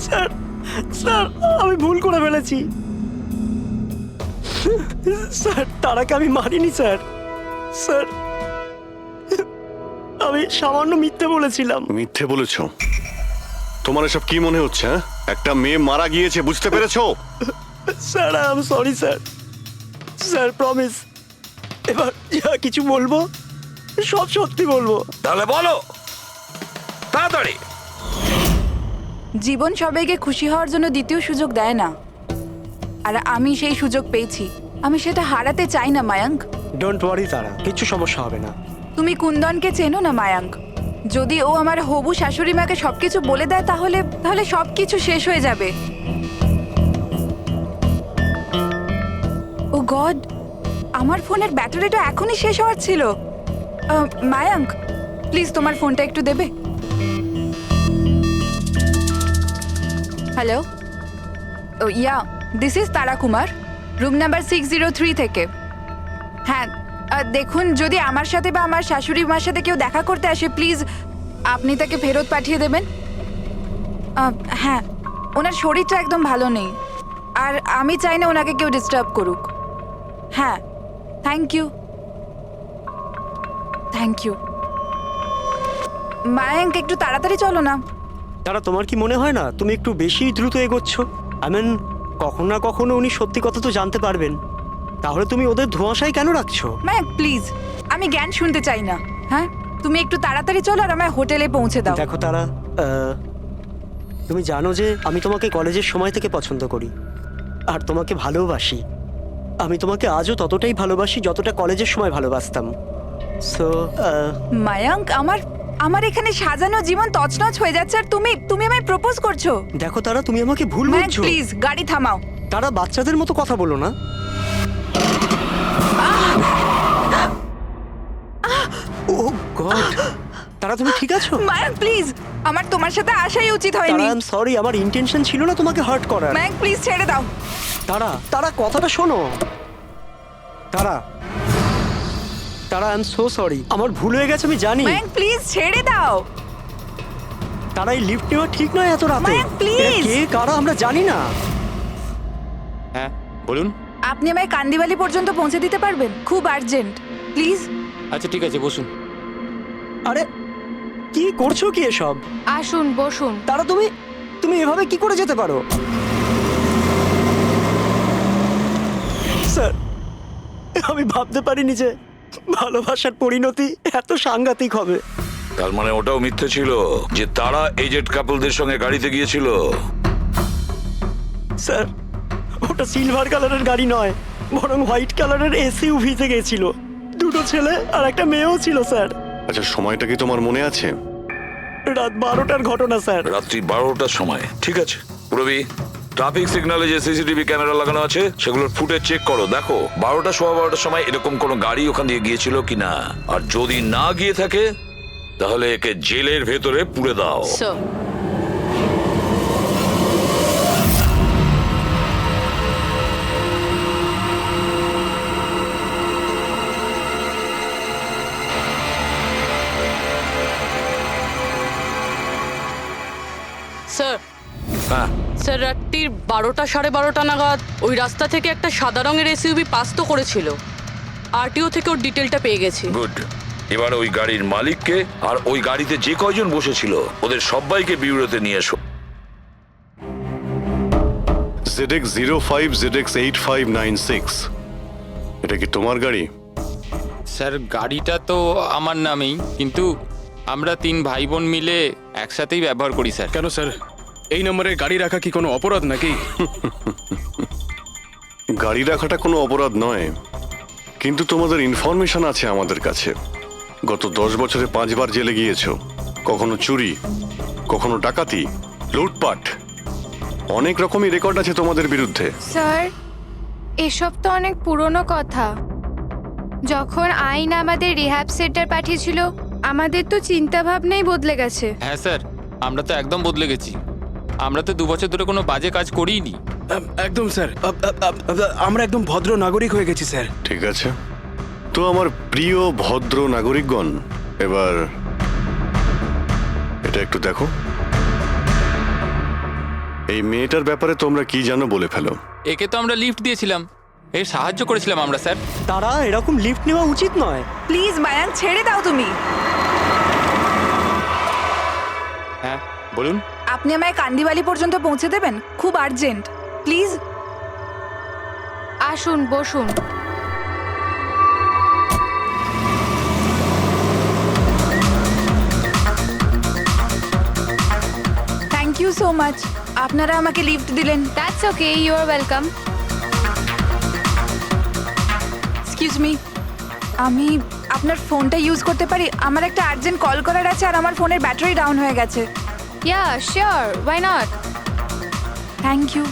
স্যার স্যার আমি ভুল করে ফেলেছি স্যার। তারাকে আমি মারিনি স্যার। স্যার আমি সামান্য মিথ্যে বলেছিলাম। মিথ্যে বলেছো? তোমার এসব কি মনে হচ্ছে? হ্যাঁ, একটা মেয়ে মারা গিয়েছে, বুঝতে পেরেছো? Sir I am sorry sir. Sir promise এবার যা কিছু বলবো সব সত্যি বলবো। তাহলে বলো তাড়াতাড়ি। জীবন সবাইকে খুশি হওয়ার জন্য দ্বিতীয় সুযোগ দেয় না, আর আমি সেই সুযোগ পেয়েছি। আমি সেটা হারাতে চাই না মায়াঙ্ক। ডোন্ট ওয়ারি তারা, কিছু সমস্যা হবে না। তুমি কুন্দনকে চেনো না মায়াঙ্ক? যদি ও আমার হবু শাশুড়ি মাকে সবকিছু বলে দেয় তাহলে সবকিছু শেষ হয়ে যাবে। গড, আমার ফোনের ব্যাটারিটা এখনই শেষ হওয়ার ছিল। মায়াঙ্ক, প্লিজ তোমার ফোনটা একটু দেবে? Hello, yeah, this is Tara Kumar, room number 603 থেকে। হ্যাঁ, দেখুন, যদি আমার সাথে বা আমার শাশুড়ি মার সাথে কেউ দেখা করতে আসে, প্লিজ আপনি তাকে ফেরত পাঠিয়ে দেবেন। হ্যাঁ, ওনার শরীরটা একদম ভালো নেই, আর আমি চাই না ওনাকে কেউ ডিস্টার্ব করুক। হ্যাঁ, thank you, thank you. Mayank, একটু তাড়াতাড়ি চলো না। তারা, তোমার কি মনে হয় না তুমি একটু বেশি দ্রুত এগোচ্ছ? আই মিন, কখনো না কখনো উনি সত্যি কথা তো জানতে পারবেন, তাহলে তুমি ওদের ধোঁয়াশায় কেন রাখছো? মায়াঙ্ক প্লিজ, আমি জ্ঞান শুনতে চাই না। হ্যাঁ, তুমি একটু তাড়াতাড়ি চলো আর আমায় হোটেলে পৌঁছে দাও। দেখো তারা, তুমি জানো যে আমি তোমাকে কলেজের সময় থেকে পছন্দ করি আর তোমাকে ভালোবাসি। আমি তোমাকে আজও ততটাই ভালোবাসি যতটা কলেজের সময় ভালোবাসতাম। সো মায়াঙ্ক, আমার এখানে সাজানো জীবন তছনছ হয়ে যাচ্ছে আর তুমি আমায় প্রপোজ করছো। দেখো তারা, তুমি আমাকে ভুল বুঝছো। প্লিজ গাড়ি থামাও। তারা, বাচ্চাদের মতো কথা বলো না। ও গড, তারা তুমি ঠিক আছো? মায়াঙ্ক প্লিজ, আমার তোমার সাথে আসাই উচিত হয়নি। আই এম সরি, আমার ইন্টেনশন ছিল না তোমাকে হার্ট করার। মায়াঙ্ক প্লিজ ছেড়ে দাও। তারা কথাটা শোনো। তারা, আই এম সো সরি, আমার ভুল হয়ে গেছে, আমি জানি। মায়াঙ্ক প্লিজ ছেড়ে দাও। তারা, এই লিফট নেওয়া ঠিক নয় এত রাতে। মায়াঙ্ক প্লিজ। কে কারা আমরা জানি না। হ্যাঁ বলুন। আপনি আমায় কান্দিবালি পর্যন্ত পৌঁছে দিতে পারবেন? খুব আর্জেন্ট, প্লিজ। আচ্ছা ঠিক আছে, বসুন। আরে কি করছো কি এসব? আসুন বসুন। তারা, তুমি এভাবে কি করে যেতে পারো? স্যার, আমি ভাবতে পারিনি যে ভালোবাসার পরিণতি এত সাংঘাতিক হবে। তার মানে ওটাও মিথ্যে ছিল যে তারা এজেড কাপলদের সঙ্গে গাড়িতে গিয়েছিল? স্যার, ওটা সিলভার কালারের গাড়ি নয়, বরং হোয়াইট কালারের এসইউভিতে গেছিল। দুটো ছেলে আর একটা মেয়েও ছিল স্যার। আচ্ছা, সময়টা কি তোমার মনে আছে? রাত 12টার ঘটনা স্যার। রাত্রি 12টার সময়? ঠিক আছে রবি, ট্রাফিক সিগন্যালে যে সিসিটিভি ক্যামেরা লাগানো আছে সেগুলোর ফুটেজ চেক করো। দেখো 12টা সোয়া 12টার সময় এরকম কোনো গাড়ি ওখান দিয়ে গিয়েছিল কিনা, আর যদি না গিয়ে থাকে তাহলে একে জেলের ভেতরে পুরে দাও। স্যার, হ্যাঁ স্যার, রাত্রির 12টা সাড়ে 12টা নাগাদ ওই রাস্তা থেকে একটা সাদা রঙের এসইউভি পাস তো করেছিল। আরটিও থেকে ওর ডিটেলটা পেয়ে গেছি। গুড। এবার ওই গাড়ির মালিককে আর ওই গাড়িতে যে কয়জন বসেছিল ওদের সবাইকে বিউরোতে নিয়ে এসো। ZX05 ZX8596, এটা কি তোমার গাড়ি? স্যার, গাড়িটা তো আমার নামেই, কিন্তু আমরা 3 ভাই বোন মিলে একসাথেই ব্যবহার করি স্যার। কেন স্যার, এই নম্বরে গাড়ি রাখা কি কোনো অপরাধ নাকি? গাড়ি রাখাটা কোনো অপরাধ নয়, কিন্তু তোমাদের ইনফরমেশন আছে আমাদের কাছে। গত 10 বছরে 5 বার জেলে গিয়েছো। কখনো চুরি, কখনো ডাকাতি, লুটপাট, অনেক রকমই রেকর্ড আছে তোমাদের বিরুদ্ধে। স্যার, এসব তো অনেক পুরনো কথা। যখন আইন আমাদের রিহ্যাব সেন্টার পাঠিয়েছিল, আমাদের তো চিন্তা ভাবনাই বদলে গেছে। হ্যাঁ স্যার, আমরা তো একদম বদলে গেছি। আমরা তো 2 বছর ধরে কোনো বাজে কাজ করিনি। একদম স্যার, আমরা একদম ভদ্র নাগরিক হয়ে গেছি স্যার। ঠিক আছে, তো আমার প্রিয় ভদ্র নাগরিকগণ, এবার এটা একটু দেখো। এই মেয়েটার ব্যাপারে তোমরা কি জানো বলে ফেলো। একে তো আমরা লিফট দিয়েছিলাম, এর সাহায্য করেছিলাম আমরা স্যার। তারা, এরকম লিফট নেওয়া উচিত নয়। প্লিজ মায়াঙ্ক, ছেড়ে দাও তুমি। হ্যাঁ বলুন। আপনি আমায় কান্দিবালি পর্যন্ত পৌঁছে দেবেন? খুব আর্জেন্ট, প্লিজ। আসুন বসুন। থ্যাংক ইউ সো মাচ, আপনারা আমাকে লিফট দিলেন। That's okay, you are welcome. Excuse me, আমি আপনার ফোনটা ইউজ করতে পারি? আমার একটা আর্জেন্ট কল করার আছে আর আমার ফোনের ব্যাটারি ডাউন হয়ে গেছে। Yeah sure, why not. Thank you.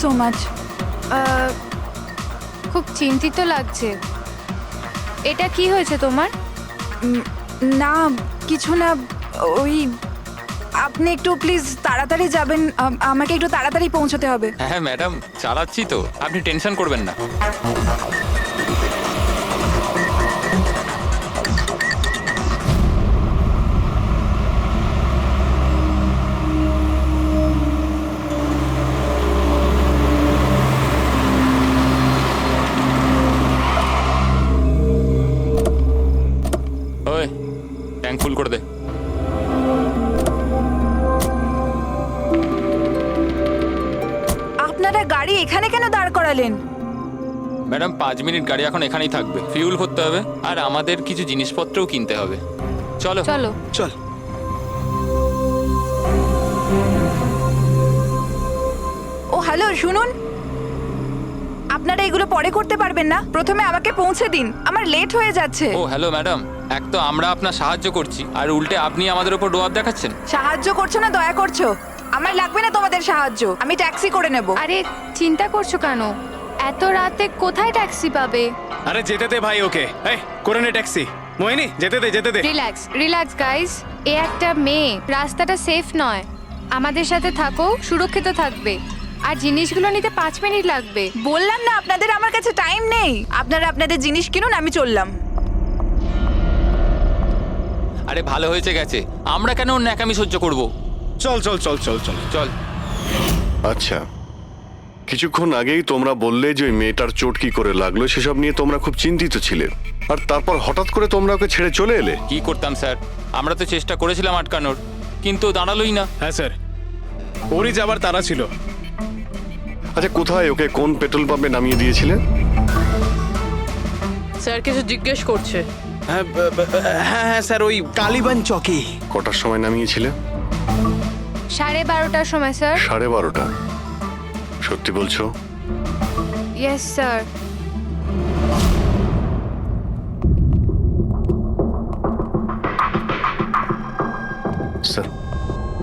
So much. খুব চিন্তিত লাগছে। এটা কি হয়েছে তোমার? না কিছু না, ওই আপনি একটু প্লিজ তাড়াতাড়ি যাবেন, আমাকে একটু তাড়াতাড়ি পৌঁছতে হবে। হ্যাঁ ম্যাডাম, চালাচ্ছি তো, আপনি টেনশন করবেন না। ওই ট্যাঙ্ক ফুল করে দে। আপনারা গাড়ি এখানে কেন দাঁড় করালেন? ম্যাডাম 5 মিনিট গাড়ি এখন এখানেই থাকবে, ফিউল ভরতে হবে আর আমাদের কিছু জিনিসপত্রও কিনতে হবে। চলো চলো। চল। ও হ্যালো, শুনুন, আপনারা এগুলো পরে করতে পারবেন না? প্রথমে আমাকে পৌঁছে দিন, আমার লেট হয়ে যাচ্ছে। ও হ্যালো ম্যাডাম, এক তো আমরা আপনার সাহায্য করছি আর উল্টে আপনি আমাদের উপর ডোয়াব দেখাচ্ছেন। সাহায্য করছো না দয়া করছো? আমার লাগবে না তোমাদের সাহায্য, আমি ট্যাক্সি করে নেব। আরে চিন্তা করছো কেন? এত রাতে কোথায় ট্যাক্সি পাবে? আরে যেতে দে ভাই ওকে, এই করে নে ট্যাক্সি। মোহিনী যেতে দে, যেতে দে। রিল্যাক্স রিল্যাক্স গাইস, এ একটা মেয়ে, রাস্তাটা সেফ নয়। আমাদের সাথে থাকো, সুরক্ষিত থাকবে। আর জিনিসগুলো নিতে 5 মিনিট লাগবে। বললাম না আপনাদের আমার কাছে টাইম নেই। আপনারা আপনাদের জিনিস কিনুন, আমি চললাম। আরে ভালো হয়েছে গেছে, আমরা কেন ওর ন্যাকামি সহ্য করব? চল চল চল চল চল চল। আচ্ছা, কিছুক্ষণ আগেই তোমরা বললে যে ওই মেয়েটার চোট কি করে লাগলো সেসব নিয়ে তোমরা খুব চিন্তিত ছিলে, আর তারপর হঠাৎ করে তোমরা ওকে ছেড়ে চলে এলে। কি করতাম স্যার, আমরা তো চেষ্টা করেছিলাম আটকানোর, কিন্তু দাঁড়ালোই না। হ্যাঁ স্যার, ওরই যাবার তারা ছিল। আচ্ছা, কোথায় ওকে কোন পেট্রোল পাম্পে নামিয়ে দিয়েছিলে? স্যার কিছু জিজ্ঞেস করছে। হ্যাঁ হ্যাঁ স্যার, ওই কালীবান চকে। কটার সময় নামিয়েছিলে? 12:30টার সময় স্যার। 12:30টা? সত্যি বলছো? Yes sir. স্যার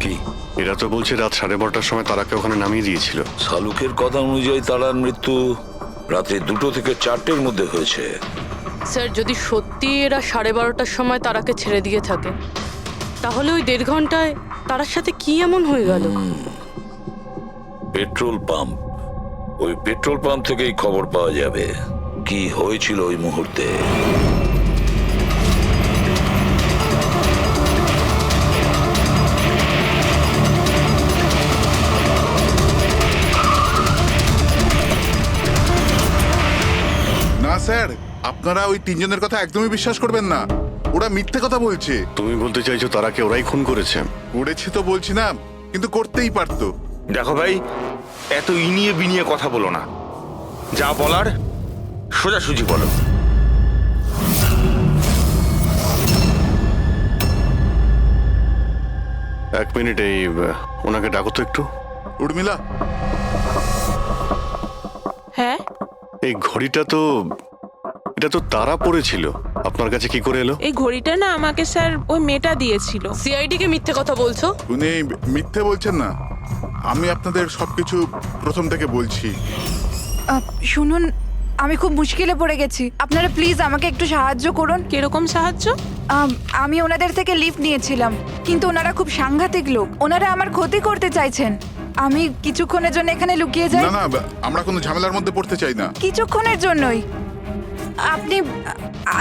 কি? এরা তো বলছে রাত 12:30টার সময় তারাকে ওখানে নামিয়ে দিয়েছিল। শালুকের কথা অনুযায়ী তারার মৃত্যু রাতে 2টো থেকে 4টের মধ্যে হয়েছে। স্যার যদি সত্যি এরা 12:30টার সময় তারাকে ছেড়ে দিয়ে থাকে, তাহলে ওই 1.5 ঘন্টায় তারার সাথে কি এমন হয়ে গেল? পেট্রোল পাম্প, ওই পেট্রোল পাম্প থেকেই খবর পাওয়া যাবে কি হয়েছিল ওই মুহূর্তে। না স্যার, আপনারা ওই 3 জনের কথা একদমই বিশ্বাস করবেন না, ওরা মিথ্যে কথা বলছে। তুমি বলতে চাইছো তারাকে ওরাই খুন করেছে? করেছে তো বলছি না, কিন্তু করতেই পারতো। দেখো ভাই, এত ইনিয়ে বিনিয়ে কথা বলো না, যা বলার সোজাসুজি বলো। এক মিনিট, এই ওনাকে ডাকো তো একটু। উর্মিলা। হ্যাঁ, এই ঘড়িটা তো, এটা তো তারা পড়েছিল, আপনার কাছে কি করে এলো? এই ঘড়িটা না আমাকে স্যার ওই মেয়েটা দিয়েছিল। সিআইডি কে মিথ্যে কথা বলছো? উনি মিথ্যে বলছেন না, আমি আপনাদের সবকিছু প্রথম থেকে বলছি। শুনুন, আমি খুব মুশকিলে পড়ে গেছি, আপনারা প্লিজ আমাকে একটু সাহায্য করুন। কিরকম সাহায্য? আমি ওনাদের থেকে লিফট নিয়েছিলাম, কিন্তু ওনারা খুব সাংঘাতিক লোক, ওনারা আমার ক্ষতি করতে চাইছেন। আমি কিছুক্ষণের জন্য এখানে লুকিয়ে যাই। না না, আমরা কোনো ঝামেলার মধ্যে পড়তে চাই না। কিছুক্ষণের জন্যই। আপনি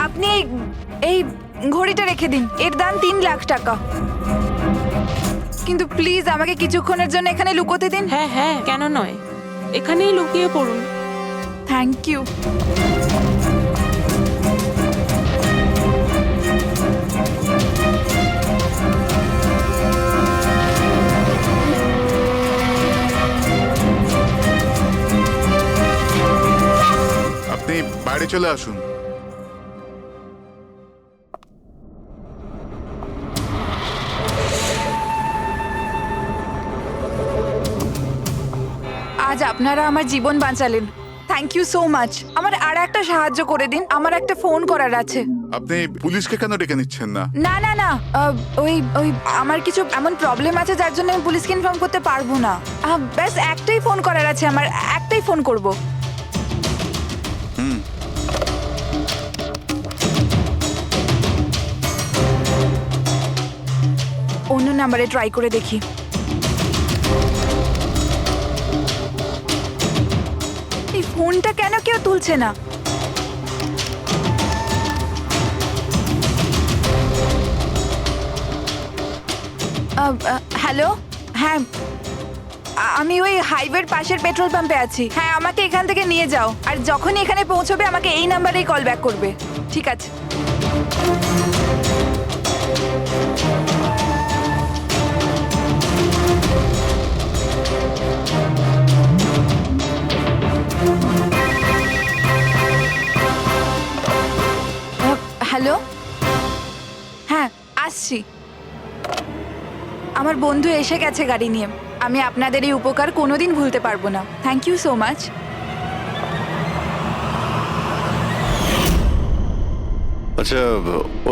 আপনি এই ঘড়িটা রেখে দিন, এর দাম 3 লাখ টাকা। কিন্তু প্লিজ আমাকে কিছুক্ষণের জন্য এখানে লুকোতে দিন। হ্যাঁ হ্যাঁ, কেন নয়, এখানেই লুকিয়ে পড়ুন। Thank you. আপনি বাইরে চলে আসুন। আজ আপনারা আমার জীবন বাঁচালেন, থ্যাংক ইউ সো মাচ। আমার আর একটা সাহায্য করে দিন, আমার একটা ফোন করার আছে। আপনি পুলিশকে কেন ডেকে নিচ্ছেন না? না না না, ওই ওই আমার কিছু এমন প্রবলেম আছে যার জন্য আমি পুলিশকে ইনফর্ম করতে পারবো না। ব্যাস একটাই ফোন করার আছে আমার, একটাই ফোন করব। অন্য নাম্বারে ট্রাই করে দেখি। এই ফোনটা কেন কেউ তুলছে না? হ্যালো, হ্যাঁ আমি ওই হাইওয়ের পাশের পেট্রোল পাম্পে আছি। হ্যাঁ আমাকে এখান থেকে নিয়ে যাও, আর যখনই এখানে পৌঁছবে আমাকে এই নাম্বারেই কল ব্যাক করবে। ঠিক আছে। হ্যালো, হ্যাঁ আসছি। আমার বন্ধু এসে গেছে গাড়ি নিয়ে। আমি আপনাদের এই উপকার কোনোদিন ভুলতে পারবো না। Thank you so much. আচ্ছা,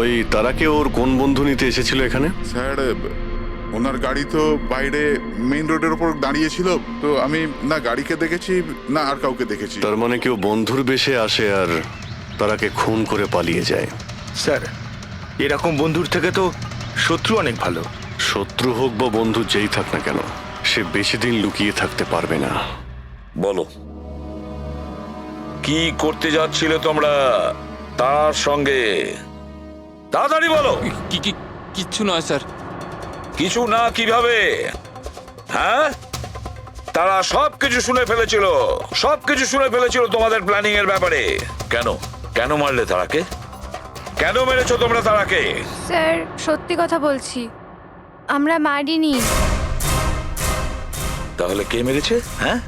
ওই তারাকে ওর কোন বন্ধু নিতে এসেছিল এখানে? স্যার, ওনার গাড়ি তো বাইরে মেইন রোডের উপর দাঁড়িয়েছিল, তো আমি না গাড়িকে দেখেছি না আর কাউকে দেখেছি। তার মানে কেউ বন্ধুর বেশে আসে আর তারাকে খুন করে পালিয়ে যায়। স্যার, এরকম বন্ধুর থেকে তো শত্রু অনেক ভালো। শত্রু হোক বা বন্ধু যেই থাক না কেন, সে বেশি দিন লুকিয়ে থাকতে পারবে না। বলো, কি করতে যাচ্ছিলে তোমরা তার সঙ্গে? তাড়াতাড়ি বলো। কিচ্ছু নয় স্যার। কিছু না কিভাবে? হ্যাঁ, তারা সবকিছু শুনে ফেলেছিল, সবকিছু শুনে ফেলেছিল তোমাদের প্ল্যানিং এর ব্যাপারে। কেন কেন মারলে তারাকে? কেন মেরেছো তোমরা তারাকে? স্যার সত্যি কথা বলছি, আমরা মারিনি। তাহলে কে মেরেছে? হ্যাঁ,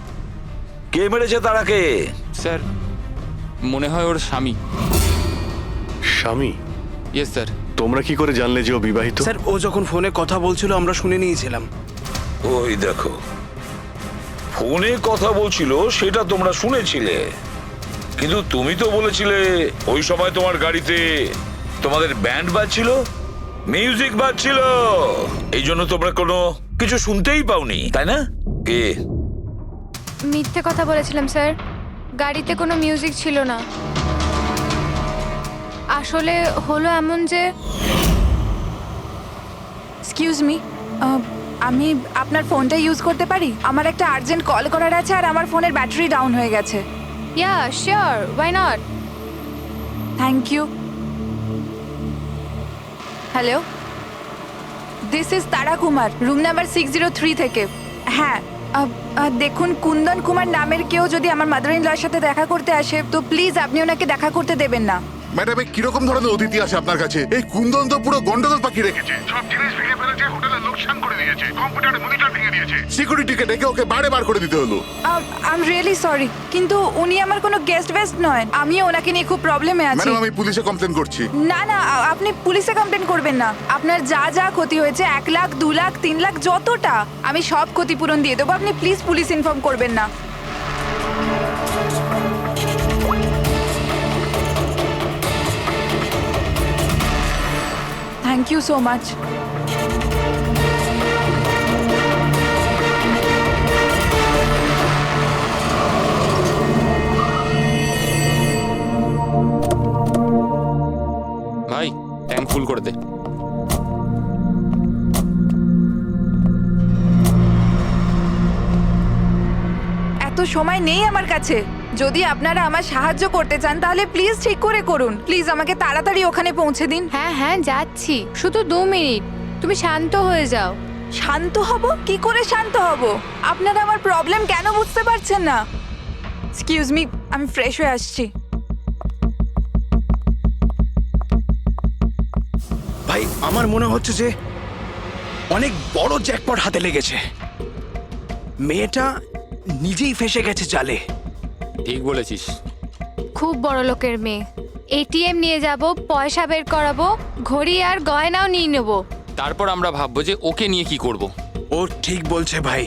কে মেরেছে তারাকে? স্যার, মনে হয় ওর স্বামী। স্বামী? Yes sir. তোমরা কি করে জানলে যে ও বিবাহিত? স্যার, ও যখন ফোনে কথা বলছিল আমরা শুনে নিয়েছিলাম। ওই দেখো, ফোনে কথা বলছিল সেটা তোমরা শুনেছিলে, কিন্তু তুমি তো বলেছিলে ওই সময় তোমার গাড়িতে তোমাদের ব্যান্ড বাজছিল, মিউজিক বাজছিল, এই জন্য তোমরা কোনো কিছু শুনতেই পাওনি, তাই না? কে? মিথ্যে কথা বলেছিলাম স্যার, গাড়িতে কোনো মিউজিক ছিল না। আসলে হলো এমন যে, এক্সকিউজ মি, আমি আপনার ফোনটা ইউজ করতে পারি? আমার একটা আর্জেন্ট কল করার আছে আর আমার ফোনের ব্যাটারি ডাউন হয়ে গেছে। Yeah sure, why not. Thank you. Hello, this is Tara Kumar, room number 603 থেকে। হ্যাঁ, দেখুন কুন্দন কুমার নামের কেউ যদি আমার মাদার ইন লর সাথে দেখা করতে আসে তো প্লিজ আপনি ওনাকে দেখা করতে দেবেন না। ম্যাডাম, কিরকম ধরনের অতিথি আছে আপনার কাছে? এই কুন্দন তো পুরো গন্ডগোল পাখি রেখেছে, সব জিনিস ভেঙে ফেলেছে, হোটেলের লোকসান করে দিয়েছে, কম্পিউটারে মনিটর ভেঙে দিয়েছে, সিকিউরিটিকে ডেকে ওকে বারে বার করে দিতে হলো। আই এম রিয়েলি সরি, কিন্তু উনি আমার কোনো গেস্ট বেস্ট নয়। আমি ওনাকে নিয়ে খুব প্রবলেমে আছি। ম্যাডাম, আমি পুলিশে কমপ্লেন করছি। না না, আপনি পুলিশে কমপ্লেন করবেন না। আপনার যা যা ক্ষতি হয়েছে 1 লাখ 2 লাখ 3 লাখ যতটা, আমি সব ক্ষতিপূরণ দিয়ে দেবো। আপনি প্লিজ পুলিশ ইনফর্ম করবেন না। Thank you so much. ভাই, ট্যাঙ্ক ফুল করে দে। এত সময় নেই আমার কাছে। যদি আপনারা আমার সাহায্য করতে চান তাহলে প্লিজ ঠিক করে করুন। প্লিজ আমাকে তাড়াতাড়ি ওখানে পৌঁছে দিন। হ্যাঁ হ্যাঁ যাচ্ছি, শুধু 2 মিনিট, তুমি শান্ত হয়ে যাও। শান্ত হব? কি করে শান্ত হব? আপনারা আমার প্রবলেম কেন বুঝতে পারছেন না? এক্সকিউজ মি, আমি ফ্রেশ হয়ে আসছি। ভাই, আমার মনে হচ্ছে যে অনেক বড় জ্যাকপট হাতে লেগেছে। মেয়েটা নিজেই ফেসে গেছে জালে। ঠিক বলেছিস। খুব বড় লোকের মেয়ে। এটিএম নিয়ে যাব, পয়সা বের করাবো, ঘড়ি আর গয়নাও নিয়ে নেব। তারপর আমরা ভাববো যে ওকে নিয়ে কি করব। ও ঠিক বলছে ভাই।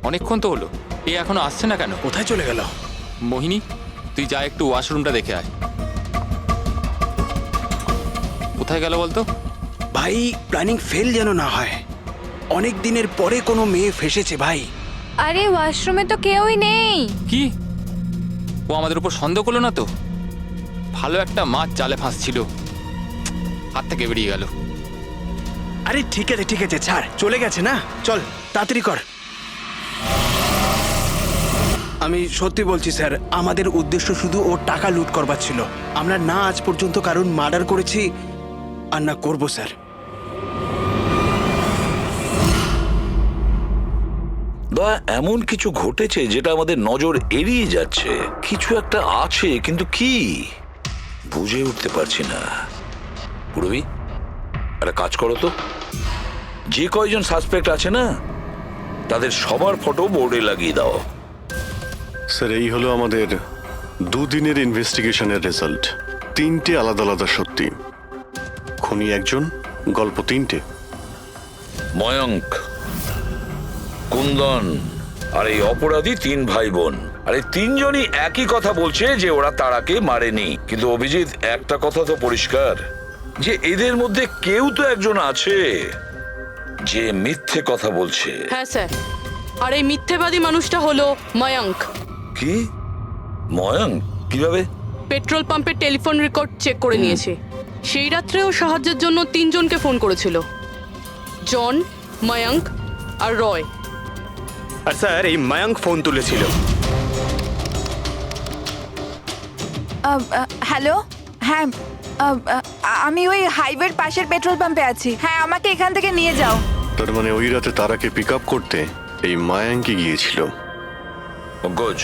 অনেকক্ষণ তো হলো, এ এখনো আসছে না কেন? কোথায় চলে গেল? মোহিনী, তুই যা একটু ওয়াশরুমটা দেখে আয়। কোথায় গেল বলতো? ভাই প্ল্যানিং ফেল যেন না হয়। অনেক দিনের পরে কোনো মেয়ে ফেসেছে ভাই। আরে ওয়াশরুমে তো কেউই নেই। কি ও আমাদের উপর সন্দেহ করলো না তো? ভালো একটা মাছ জালে ফাঁসছিল, হাত থেকে বেরিয়ে গেল। আরে ঠিক আছে ছাড়, চলে গেছে না, চল তাড়াতাড়ি কর। আমি সত্যি বলছি স্যার, আমাদের উদ্দেশ্য শুধু ওর টাকা লুট করবার ছিল। আমরা না আজ পর্যন্ত কারণ মার্ডার করেছি আর না করবো স্যার। দয়া, এমন কিছু ঘটেছে যেটা আমাদের নজর এড়িয়ে যাচ্ছে। কিছু একটা আছে, কিন্তু কি বুঝে উঠতে পারছি না। পুরবি, একটা কাজ করো তো, যে কয়জন সাসপেক্ট আছে না তাদের সবার ফটো বোর্ডে লাগিয়ে দাও। স্যার, এই হলো আমাদের দুদিনের ইনভেস্টিগেশনের রেজাল্ট। 3টে আলাদা আলাদা সত্যি। খুনি একজন, গল্প 3টে। ময়ঙ্ক, কুন্দন আর এই অপরাধী 3 ভাই বোন। আর এই 3জনই একই কথা বলছে যে ওরা তারাকে মারেনি। কিন্তু অভিজিৎ, একটা কথা তো পরিষ্কার যে এদের মধ্যে কেউ তো একজন আছে যে মিথ্যে কথা বলছে। হ্যাঁ স্যার, আর এই মিথ্যেবাদী মানুষটা হলো ময়ঙ্ক। কি? ময়ঙ্ক? কিভাবে? পেট্রোল পাম্পের টেলিফোন রেকর্ড চেক করে নিয়েছে। সেই রাত্রে ও সাহায্যের জন্য 3 জনকে ফোন করেছিল, জন, ময়ঙ্ক আর রয়। আর স্যার এই মায়াঙ্ক ফোন তুলেছিল। হ্যালো, হ্যাঁ, আমি ওই হাইওয়ের পাশের পেট্রোল পাম্পে আছি। হ্যাঁ, আমাকে এখান থেকে নিয়ে যাও। তার মানে ওই রাতে তারাকে পিক আপ করতে এই মায়াঙ্কি গিয়েছিল। পঙ্কজ,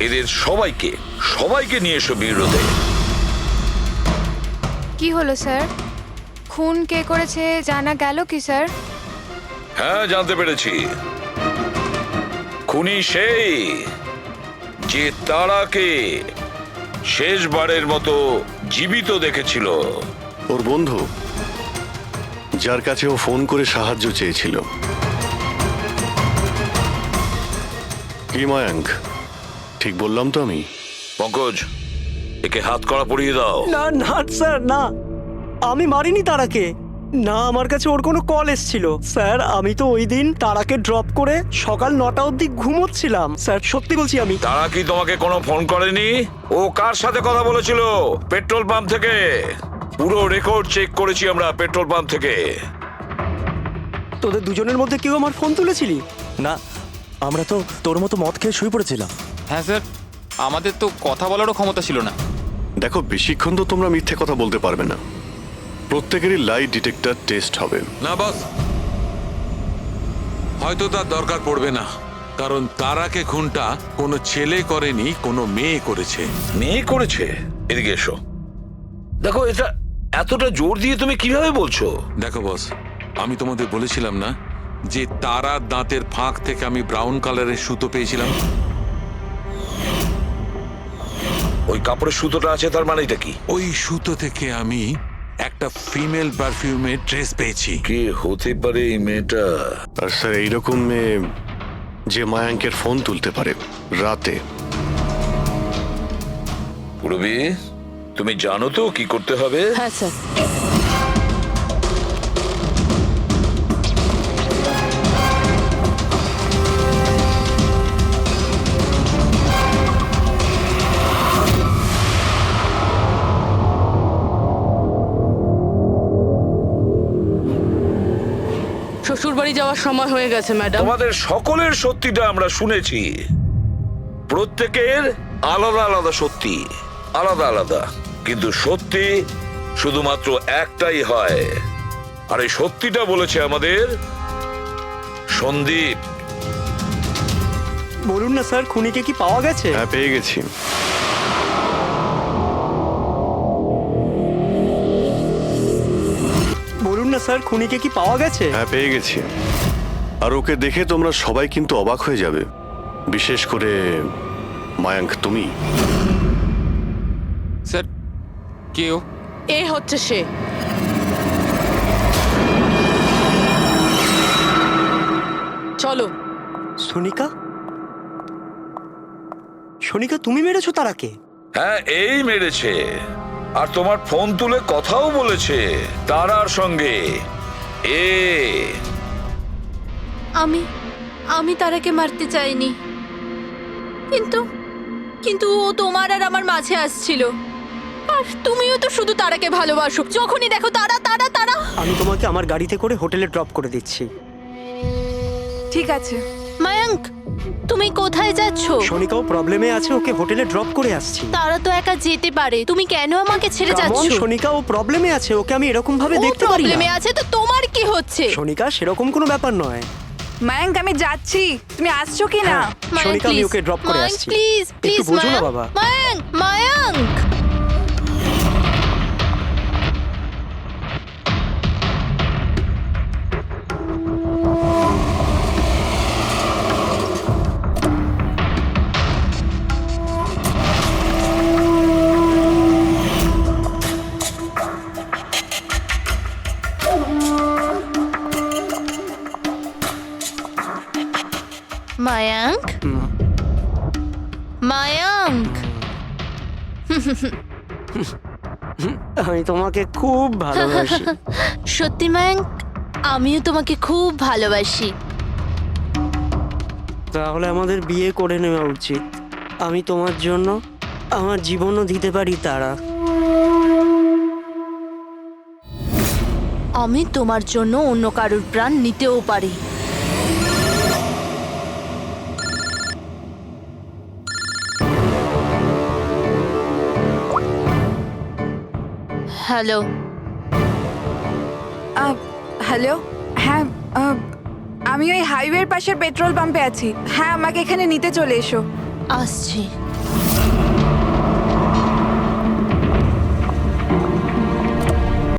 এদের সবাইকে নিয়ে এসো বিরোধে। কি হলো স্যার? খুন কে করেছে জানা গেল কি স্যার? হ্যাঁ, জানতে পেরেছি। খুনি সেই যে তারাকে শেষবারের মতো জীবিত দেখেছিল। ওর বন্ধু, যার কাছে ও ফোন করে সাহায্য চেয়েছিল। কি মায়াঙ্ক, ঠিক বললাম তো আমি? পঙ্কজ, একে হাত কড়া পরিয়ে দাও। না না স্যার, না, আমি মারিনি তারাকে। না, আমার কাছে ওর কোনো কল এসেছিল। স্যার, আমি তো ওই দিন তারাকে ড্রপ করে সকাল 9টা অবধি ঘুমোচ্ছিলাম। স্যার, সত্যি বলছি আমি। তারা কি তোমাকে কোনো ফোন করেনি? ও কার সাথে কথা বলেছিল? পেট্রোল পাম্প থেকে। পুরো রেকর্ড চেক করেছি আমরা পেট্রোল পাম্প থেকে। তোদের দুজনের মধ্যে কেউ আমার ফোন তুলেছিলি? না, আমরা তো তোর মতো মদ খেয়ে শুয়ে পড়েছিলাম। হ্যাঁ স্যার, আমাদের তো কথা বলারও ক্ষমতা ছিল না। দেখো, বেশিক্ষণ তো তোমরা মিথ্যে কথা বলতে পারবে না। প্রত্যেকেরই লাই ডিটেক্টর টেস্ট হবে। না বস, হয়তো তার দরকার পড়বে না, কারণ তারাকে খুনটা কোনো ছেলে করেনি, কোনো মেয়ে করেছে। মেয়ে করেছে? এদিকে এসো। দেখো, এটা এতটা জোর দিয়ে তুমি কিভাবে বলছো? দেখো বস, আমি তোমাদের বলেছিলাম না যে তারার দাঁতের ফাঁক থেকে আমি ব্রাউন কালারের সুতো পেয়েছিলাম? ওই কাপড়ের সুতোটা আছে, তার মানে এটা কি? ওই সুতো থেকে আমি একটা ফিমেল পারফিউমের ড্রেস পেয়েছি। কে হতে পারে এই মেয়েটা? আর স্যার, এইরকম মেয়ে যে মায়াঙ্কের ফোন তুলতে পারে রাতে। পুরবি, তুমি জানো তো কি করতে হবে? হ্যাঁ স্যার। শ্বশুর বাড়ি যাওয়ার সময় হয়ে গেছে ম্যাডাম। তোমাদের সকলের সত্যিটা আমরা শুনেছি। প্রত্যেকের আলাদা আলাদা সত্যি, আলাদা আলাদা, কিন্তু সত্যি শুধুমাত্র একটাই হয়। আর এই সত্যিটা বলেছে আমাদের সন্দীপ। বলুন না স্যার, খুনিকে কি পাওয়া গেছে? হ্যাঁ, পেয়ে গেছি। বলুন না স্যার, খুনিকে কি পাওয়া গেছে? হ্যাঁ, পেয়ে গেছি। আর ওকে দেখে তোমরা সবাই কিন্তু অবাক হয়ে যাবে, বিশেষ করে মায়াঙ্ক, তুমি। স্যার, কেউ এ হচ্ছে সে। চলো। সোনিকা? সোনিকা, তুমি মেরেছো তারাকে? হ্যাঁ, এই মেরেছে। আর তোমার ফোন তুলে কথাও বলেছে তারার সঙ্গে। আমি তারাকে মারতে চাইনি, কিন্তু কিন্তু ও তোমার আর আমার মাঝে আসছিল। আর তুমিও তো শুধু তারাকে ভালোবাসো, যখনই দেখো তারা তারা তারা। আমি তোমাকে আমার গাড়িতে করে হোটেলে ড্রপ করে দিচ্ছি। ঠিক আছে। মায়াঙ্ক, তুমি কোথায় যাচ্ছ? সোনিকাও প্রবলেমে আছে, ওকে হোটেলে ড্রপ করে আসছি। তারা তো একা যেতে পারে, তুমি কেন আমাকে ছেড়ে যাচ্ছ? সোনিকা ও প্রবলেমে আছে, ওকে আমি এরকম ভাবে ও দেখতে পারি প্রবলেমে না। আছে তো তোমার কি হচ্ছে? সোনিকা, সেরকম কোনো ব্যাপার নয়। মায়াঙ্ক, আমি যাচ্ছি, তুমি আসছো কি না? সোনিকা, আমি ওকে ড্রপ করে আসছি। প্লিজ প্লিজ একটু বোঝো না বাবা। মায়াঙ্ক, মায়াঙ্ক। মায়াঙ্ক, মায়াঙ্ক। আমি তোমাকে খুব ভালোবাসি। সত্যি মায়াঙ্ক, আমিও তোমাকে খুব ভালোবাসি। তাহলে আমাদের বিয়ে করে নেওয়া উচিত। আমি তোমার জন্য আমার জীবনও দিতে পারি তারা। আমি তোমার জন্য অন্য কারোর প্রাণ নিতেও পারি। হ্যালো। হ্যালো, হ্যাঁ, আমি ওই হাইওয়ের পাশের পেট্রোল পাম্পে আছি। হ্যাঁ, আমাকে এখানে নিতে চলে এসো। আসছি।